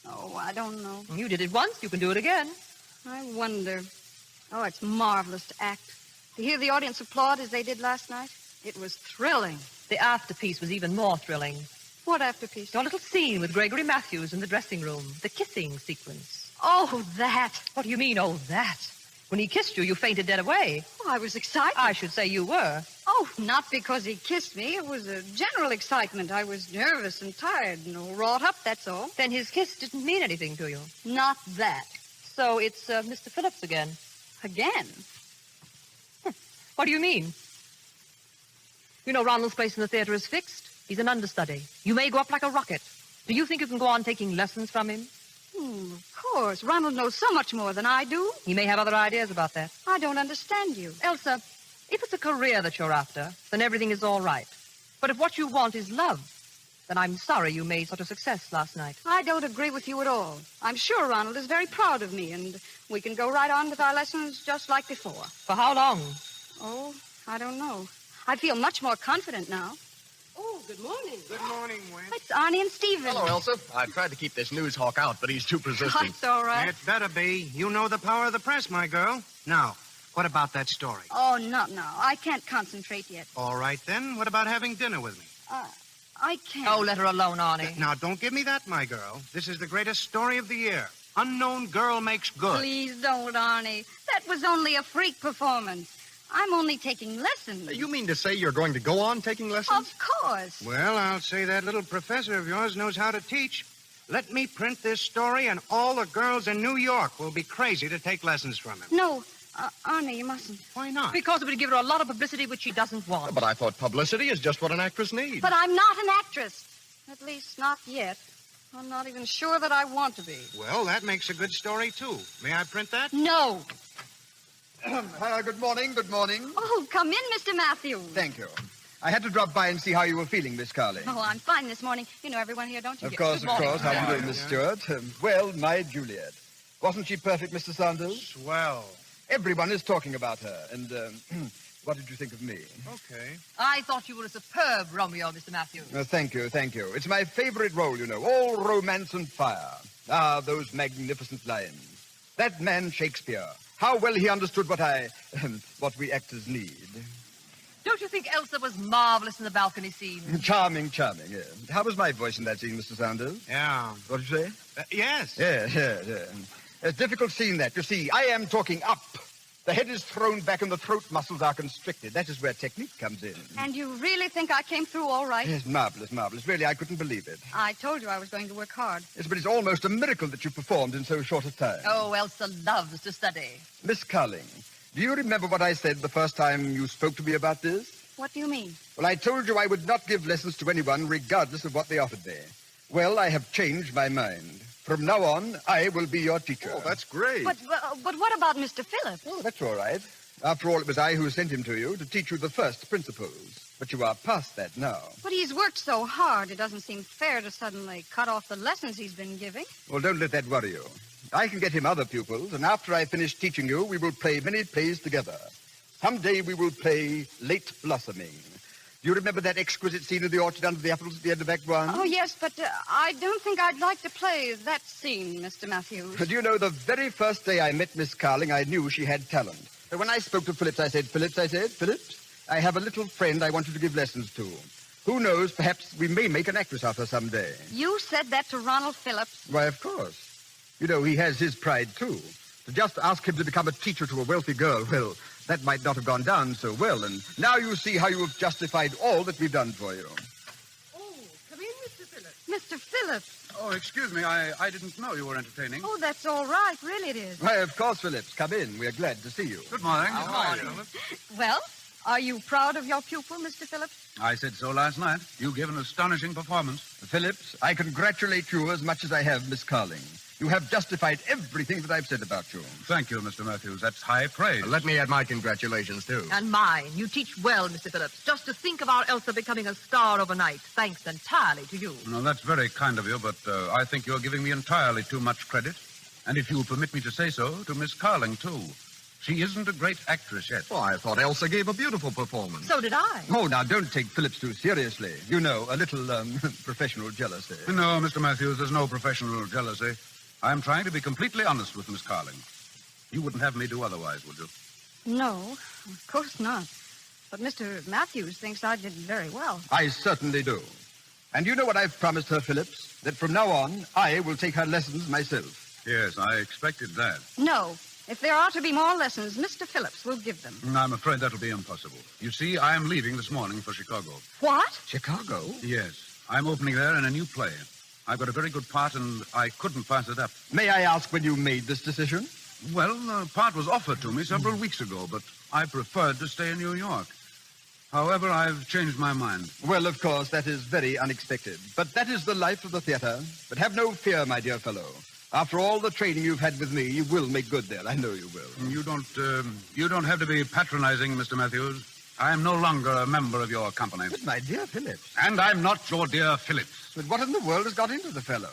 E: Oh, I don't know.
D: You did it once. You can do it again.
E: I wonder. Oh, it's marvelous to act. To hear the audience applaud as they did last night, it was thrilling.
D: The afterpiece was even more thrilling.
E: What afterpiece?
D: Your little scene with Gregory Matthews in the dressing room. The kissing sequence.
E: Oh, that.
D: What do you mean, oh, that? When he kissed you, you fainted dead away.
E: Oh, I was excited.
D: I should say you were.
E: Oh, not because he kissed me. It was a general excitement. I was nervous and tired and all wrought up, that's all.
D: Then his kiss didn't mean anything to you.
E: Not that.
D: So it's Mr. Phillips again.
E: Again?
D: What do you mean? You know Ronald's place in the theater is fixed. He's an understudy. You may go up like a rocket. Do you think you can go on taking lessons from him?
E: Of course. Ronald knows so much more than I do.
D: He may have other ideas about that.
E: I don't understand you.
D: Elsa, if it's a career that you're after, then everything is all right. But if what you want is love, then I'm sorry you made such a success last night.
E: I don't agree with you at all. I'm sure Ronald is very proud of me, and we can go right on with our lessons just like before.
D: For how long?
E: Oh, I don't know. I feel much more confident now.
G: Oh, good morning.
C: Good morning, Wayne.
E: It's Arnie and Stephen.
A: Hello, Elsa. I tried to keep this news hawk out, but he's too persistent.
E: That's all right.
C: It better be. You know the power of the press, my girl. Now, what about that story?
E: Oh, no. I can't concentrate yet.
C: All right, then. What about having dinner with me?
E: I can't.
D: Oh, let her alone, Arnie.
C: Now, don't give me that, my girl. This is the greatest story of the year. Unknown girl makes good.
E: Please don't, Arnie. That was only a freak performance. I'm only taking lessons.
A: You mean to say you're going to go on taking lessons?
E: Of course.
C: Well, I'll say that little professor of yours knows how to teach. Let me print this story, and all the girls in New York will be crazy to take lessons from him.
E: No, Arnie, you mustn't.
C: Why not?
D: Because it would give her a lot of publicity which she doesn't want.
A: But I thought publicity is just what an actress needs.
E: But I'm not an actress. At least not yet. I'm not even sure that I want to be.
C: Well, that makes a good story, too. May I print that?
E: No.
F: Good morning, good morning.
E: Oh, come in, Mr. Matthews.
F: Thank you. I had to drop by and see how you were feeling, Miss Carling.
E: Oh, I'm fine this morning. You know everyone here, don't you?
F: Of course. How are you doing, Miss Stewart? Well, my Juliet. Wasn't she perfect, Mr. Sanders?
C: Swell.
F: Everyone is talking about her. And what did you think of me?
C: Okay.
D: I thought you were a superb Romeo, Mr. Matthews.
F: Thank you. It's my favorite role, you know. All romance and fire. Ah, those magnificent lines. That man, Shakespeare. How well he understood what we actors need.
D: Don't you think Elsa was marvelous in the balcony scene?
F: Charming, yeah. How was my voice in that scene, Mr. Sanders?
C: Yeah.
F: What did you say?
C: Yes.
F: Yeah. It's a difficult scene, that. You see, I am talking up. The head is thrown back and the throat muscles are constricted. That is where technique comes in.
E: And you really think I came through all right?
F: Yes, marvelous. Really, I couldn't believe it.
E: I told you I was going to work hard.
F: Yes, but it's almost a miracle that you performed in so short a time.
D: Oh, Elsa loves to study.
F: Miss Carling, do you remember what I said the first time you spoke to me about this?
E: What do you mean?
F: Well, I told you I would not give lessons to anyone regardless of what they offered me. Well, I have changed my mind. From now on, I will be your teacher.
A: Oh, that's great.
E: But what about Mr. Phillips?
F: Oh, that's all right. After all, it was I who sent him to you to teach you the first principles. But you are past that now.
E: But he's worked so hard, it doesn't seem fair to suddenly cut off the lessons he's been giving.
F: Well, don't let that worry you. I can get him other pupils, and after I finish teaching you, we will play many plays together. Someday we will play Late Blossoming. Do you remember that exquisite scene of the orchard under the apples at the end of Act One?
E: Oh, yes, but I don't think I'd like to play that scene, Mr. Matthews.
F: Do you know, the very first day I met Miss Carling, I knew she had talent. So when I spoke to Phillips, I said, Phillips, I have a little friend I want you to give lessons to. Who knows, perhaps we may make an actress of her someday.
E: You said that to Ronald Phillips?
F: Why, of course. You know, he has his pride, too. To just ask him to become a teacher to a wealthy girl, well, that might not have gone down so well. And now you see how you have justified all that we've done for you.
G: Oh, come in, Mr. Phillips.
E: Mr. Phillips.
H: Oh, excuse me. I didn't know you were entertaining.
E: Oh, that's all right. Really it is.
F: Why, of course, Phillips. Come in. We're glad to see you.
H: Good morning.
E: Well, are you proud of your pupil, Mr. Phillips?
H: I said so last night. You gave an astonishing performance.
F: Phillips, I congratulate you as much as I have Miss Carling. You have justified everything that I've said about you.
H: Thank you, Mr. Matthews. That's high praise.
A: Let me add my congratulations, too.
D: And mine. You teach well, Mr. Phillips. Just to think of our Elsa becoming a star overnight, thanks entirely to you.
H: No, that's very kind of you, but I think you're giving me entirely too much credit. And if you'll permit me to say so, to Miss Carling, too. She isn't a great actress yet.
A: Well, I thought Elsa gave a beautiful performance.
D: So did I.
F: Oh, now, don't take Phillips too seriously. You know, a little professional jealousy.
H: No, Mr. Matthews, there's no professional jealousy. I'm trying to be completely honest with Miss Carling. You wouldn't have me do otherwise, would you?
E: No, of course not. But Mr. Matthews thinks I did very well.
F: I certainly do. And you know what I've promised her, Phillips? That from now on, I will take her lessons myself.
H: Yes, I expected that.
E: No. If there are to be more lessons, Mr. Phillips will give them.
H: I'm afraid that'll be impossible. You see, I am leaving this morning for Chicago.
E: What?
F: Chicago?
H: Yes, I'm opening there in a new play. I've got a very good part, and I couldn't pass it up.
F: May I ask when you made this decision?
H: Well, the part was offered to me several weeks ago, but I preferred to stay in New York. However, I've changed my mind.
F: Well, of course, that is very unexpected. But that is the life of the theater. But have no fear, my dear fellow. After all the training you've had with me, you will make good there. I know you will.
H: You don't have to be patronizing, Mr. Matthews. I am no longer a member of your company.
F: But, my dear Phillips.
H: And I'm not your dear Phillips.
F: But what in the world has got into the fellow?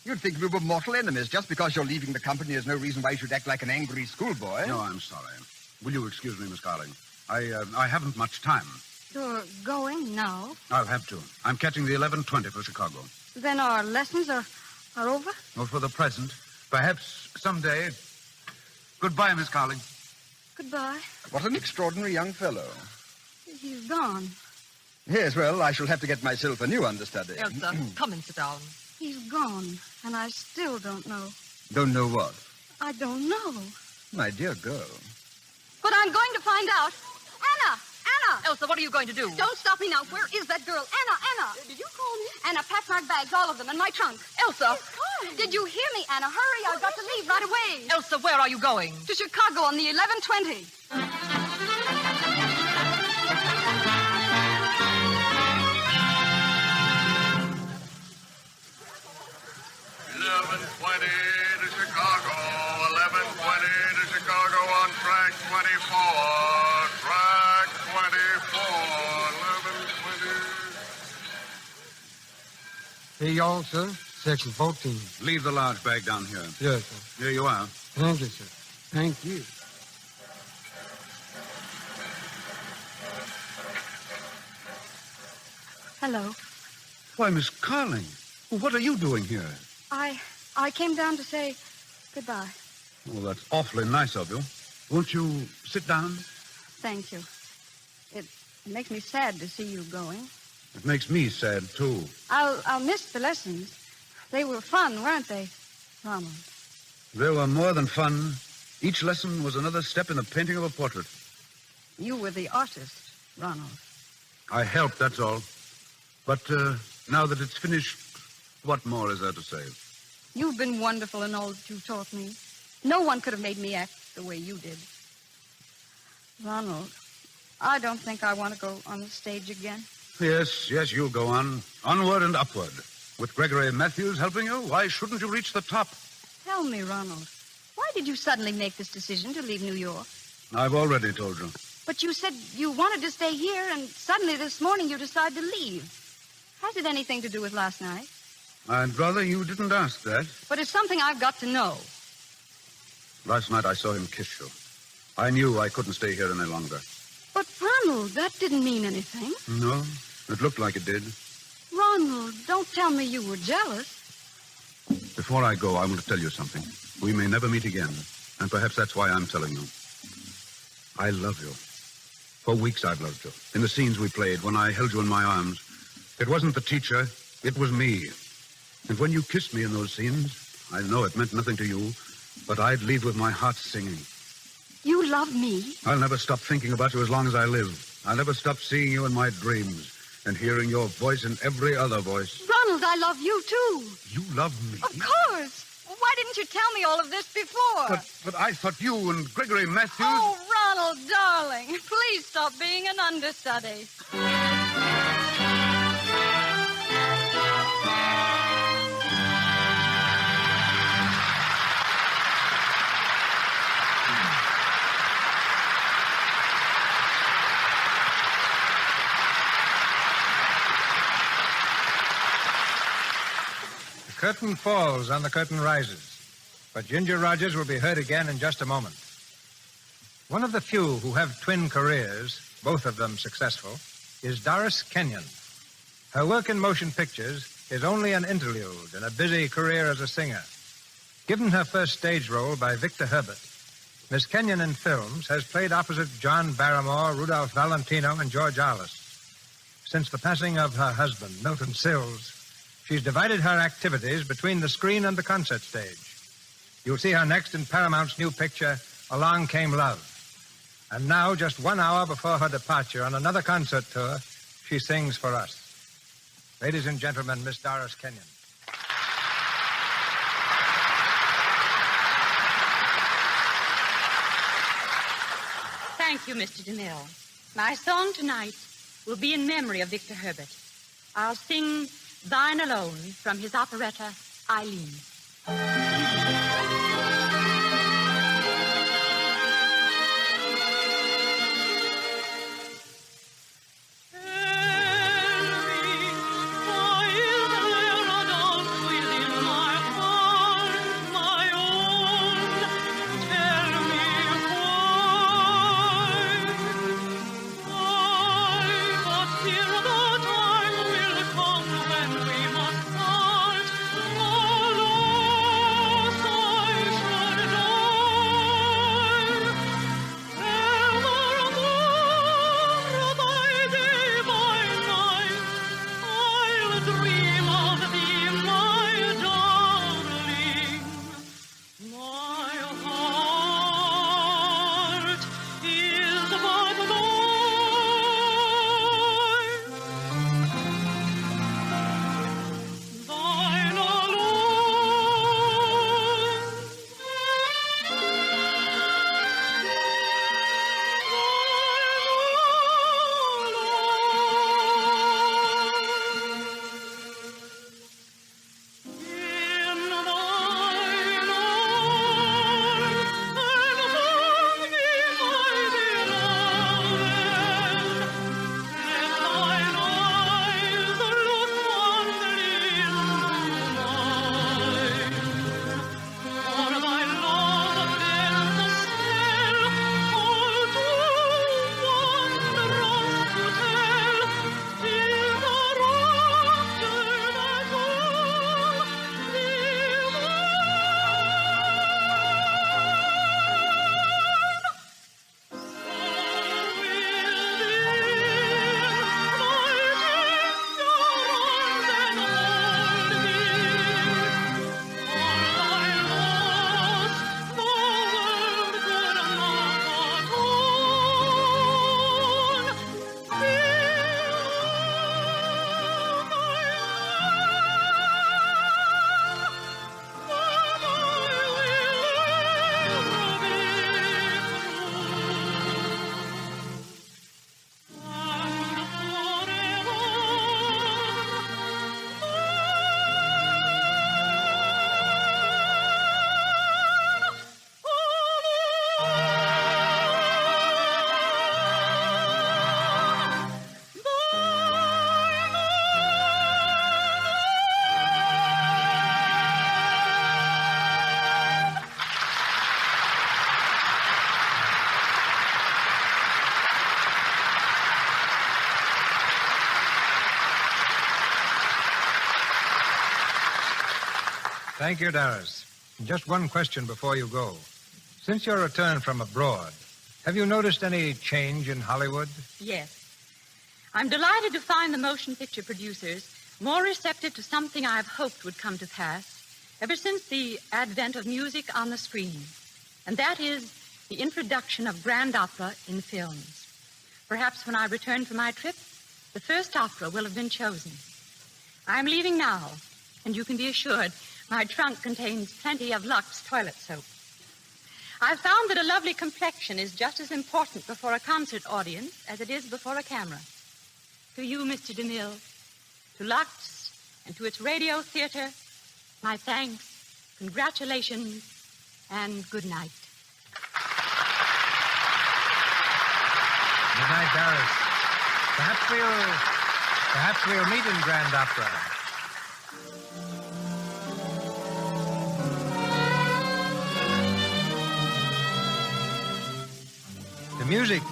F: You'd think we were mortal enemies. Just because you're leaving the company is no reason why you should act like an angry schoolboy.
H: No, I'm sorry. Will you excuse me, Miss Carling? I haven't much time.
E: You're going now?
H: I'll have to. I'm catching the 11:20 for Chicago.
E: Then our lessons are over?
H: Well, for the present. Perhaps someday. Goodbye, Miss Carling.
E: Goodbye.
F: What an extraordinary young fellow.
E: He's gone.
F: Yes, well, I shall have to get myself a new understudy.
D: Elsa, come and sit down.
E: He's gone, and I still don't know.
F: Don't know what?
E: I don't know.
F: My dear girl.
E: But I'm going to find out. Anna! Anna!
D: Elsa, what are you going to do?
E: Don't stop me now. Where is that girl? Anna! Did you call me? Anna, pack my bags, all of them, in my trunk.
D: Elsa!
E: Did you hear me, Anna? Hurry, I've got to leave right away.
D: Elsa, where are you going?
E: To Chicago on the 11:20.
I: 11:20 to Chicago, 11:20 to Chicago on track 24. Track 24, 11:20.
J: Here you are, sir. Section 14.
H: Leave the large bag down here.
J: Yes, sir.
H: Here you are.
J: Thank you, sir. Thank you.
E: Hello.
H: Why, Miss Carling, what are you doing here?
E: I came down to say goodbye.
H: Well, that's awfully nice of you. Won't you sit down?
E: Thank you. It makes me sad to see you going.
H: It makes me sad, too.
E: I'll miss the lessons. They were fun, weren't they, Ronald?
H: They were more than fun. Each lesson was another step in the painting of a portrait.
E: You were the artist, Ronald.
H: I helped, that's all. But now that it's finished, what more is there to say?
E: You've been wonderful in all that you taught me. No one could have made me act the way you did. Ronald, I don't think I want to go on the stage again.
H: Yes, you'll go on. Onward and upward. With Gregory Matthews helping you, why shouldn't you reach the top?
E: Tell me, Ronald, why did you suddenly make this decision to leave New York?
H: I've already told you.
E: But you said you wanted to stay here, and suddenly this morning you decided to leave. Has it anything to do with last night?
H: I'd rather you didn't ask that.
E: But it's something I've got to know.
H: Last night I saw him kiss you. I knew I couldn't stay here any longer.
E: But, Ronald, that didn't mean anything.
H: No, it looked like it did.
E: Ronald, don't tell me you were jealous.
H: Before I go, I want to tell you something. We may never meet again, and perhaps that's why I'm telling you. I love you. For weeks I've loved you. In the scenes we played, when I held you in my arms, it wasn't the teacher, it was me. And when you kissed me in those scenes, I know it meant nothing to you, but I'd leave with my heart singing.
E: You love me?
H: I'll never stop thinking about you as long as I live. I'll never stop seeing you in my dreams and hearing your voice in every other voice.
E: Ronald, I love you, too.
H: You love me?
E: Of course. Why didn't you tell me all of this before?
H: But I thought you and Gregory Matthews...
E: Oh, Ronald, darling, please stop being an understudy.
C: curtain falls on the curtain rises. But Ginger Rogers will be heard again in just a moment. One of the few who have twin careers, both of them successful, is Doris Kenyon. Her work in motion pictures is only an interlude in a busy career as a singer. Given her first stage role by Victor Herbert, Miss Kenyon in films has played opposite John Barrymore, Rudolph Valentino, and George Arliss. Since the passing of her husband, Milton Sills, she's divided her activities between the screen and the concert stage. You'll see her next in Paramount's new picture, Along Came Love. And now, just 1 hour before her departure on another concert tour, she sings for us. Ladies and gentlemen, Miss Doris Kenyon.
G: Thank you, Mr. DeMille. My song tonight will be in memory of Victor Herbert. I'll sing Thine Alone from his operetta, Eileen.
C: Thank you, Doris. Just one question before you go. Since your return from abroad, have you noticed any change in Hollywood?
G: Yes. I'm delighted to find the motion picture producers more receptive to something I've hoped would come to pass ever since the advent of music on the screen, and that is the introduction of grand opera in films. Perhaps when I return from my trip, the first opera will have been chosen. I'm leaving now, and you can be assured my trunk contains plenty of Lux toilet soap. I've found that a lovely complexion is just as important before a concert audience as it is before a camera. To you, Mr. DeMille, to Lux, and to its radio theater, my thanks, congratulations, and good night.
C: Good night, Doris. Perhaps we'll meet in Grand Opera. music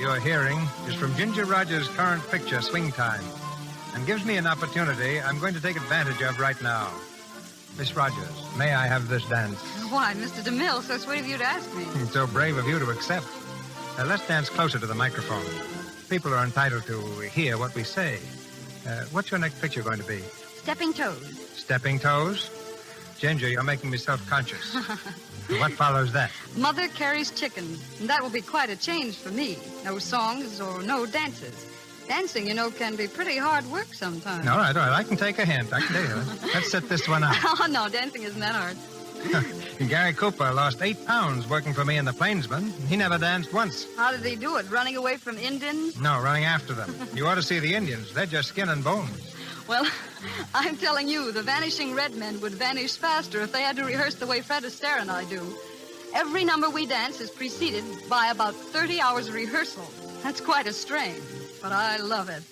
C: you're hearing is from Ginger Rogers' current picture, Swing Time, and gives me an opportunity I'm going to take advantage of right now. Miss Rogers, may I have this dance?
E: Why, Mr. DeMille, so sweet of you to ask me.
C: It's so brave of you to accept. Let's dance closer to the microphone. People are entitled to hear what we say. What's your next picture going to be?
E: Stepping Toes.
C: Stepping Toes? Ginger, you're making me self-conscious. What follows that?
E: Mother Carries Chicken. And that will be quite a change for me. No songs or no dances. Dancing, you know, can be pretty hard work sometimes.
C: All right. I can take a hint. I can tell you. Let's set this one up.
E: Oh, no, dancing isn't that hard.
C: Gary Cooper lost 8 pounds working for me in the Plainsman. He never danced once.
E: How did he do it? Running away from Indians?
C: No, running after them. You ought to see the Indians. They're just skin and bones.
E: Well, I'm telling you, the Vanishing Red Men would vanish faster if they had to rehearse the way Fred Astaire and I do. Every number we dance is preceded by about 30 hours of rehearsal. That's quite a strain, but I love it.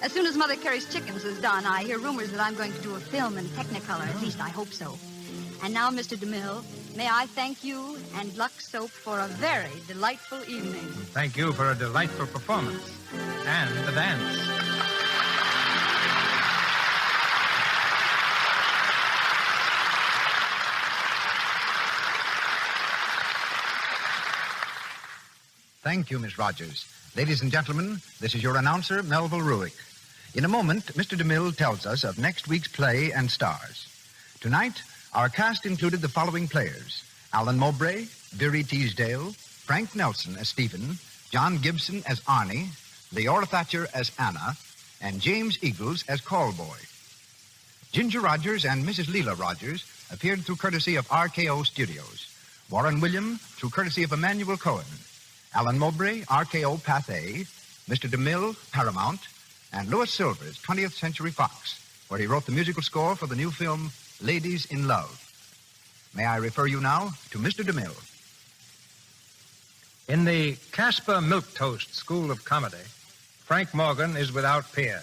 E: As soon as Mother Carries Chickens is done, I hear rumors that I'm going to do a film in Technicolor. At least I hope so. And now, Mr. DeMille, may I thank you and Lux Soap for a very delightful evening.
C: Thank you for a delightful performance. And the dance.
B: Thank you, Miss Rogers. Ladies and gentlemen, this is your announcer, Melville Ruick. In a moment, Mr. DeMille tells us of next week's play and stars. Tonight, our cast included the following players: Alan Mowbray, Veery Teasdale, Frank Nelson as Stephen, John Gibson as Arnie, Leora Thatcher as Anna, and James Eagles as Callboy. Ginger Rogers and Mrs. Leela Rogers appeared through courtesy of RKO Studios. Warren William through courtesy of Emmanuel Cohen. Alan Mowbray, RKO Pathé, Mr. DeMille, Paramount, and Louis Silvers, 20th Century Fox, where he wrote the musical score for the new film Ladies in Love. May I refer you now to Mr. DeMille.
C: In the Casper Milquetoast School of Comedy, Frank Morgan is without peer.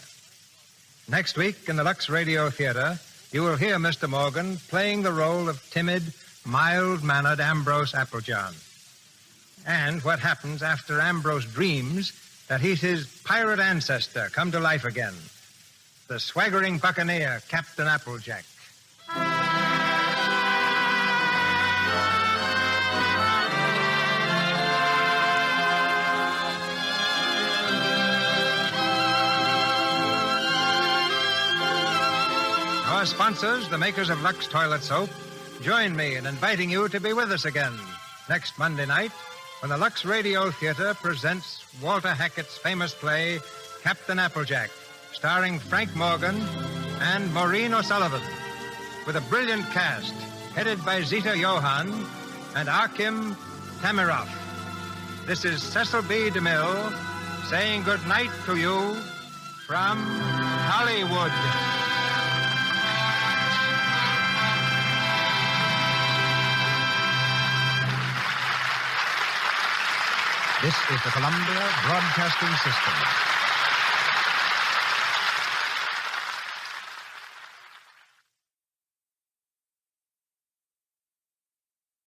C: Next week in the Lux Radio Theater, you will hear Mr. Morgan playing the role of timid, mild-mannered Ambrose Applejohn. And what happens after Ambrose dreams that he's his pirate ancestor come to life again. The swaggering buccaneer, Captain Applejack. Our sponsors, the makers of Lux Toilet Soap, join me in inviting you to be with us again next Monday night when the Lux Radio Theater presents Walter Hackett's famous play, Captain Applejack, starring Frank Morgan and Maureen O'Sullivan, with a brilliant cast headed by Zita Johann and Akim Tamiroff. This is Cecil B. DeMille saying good night to you from Hollywood.
B: This is the Columbia Broadcasting System.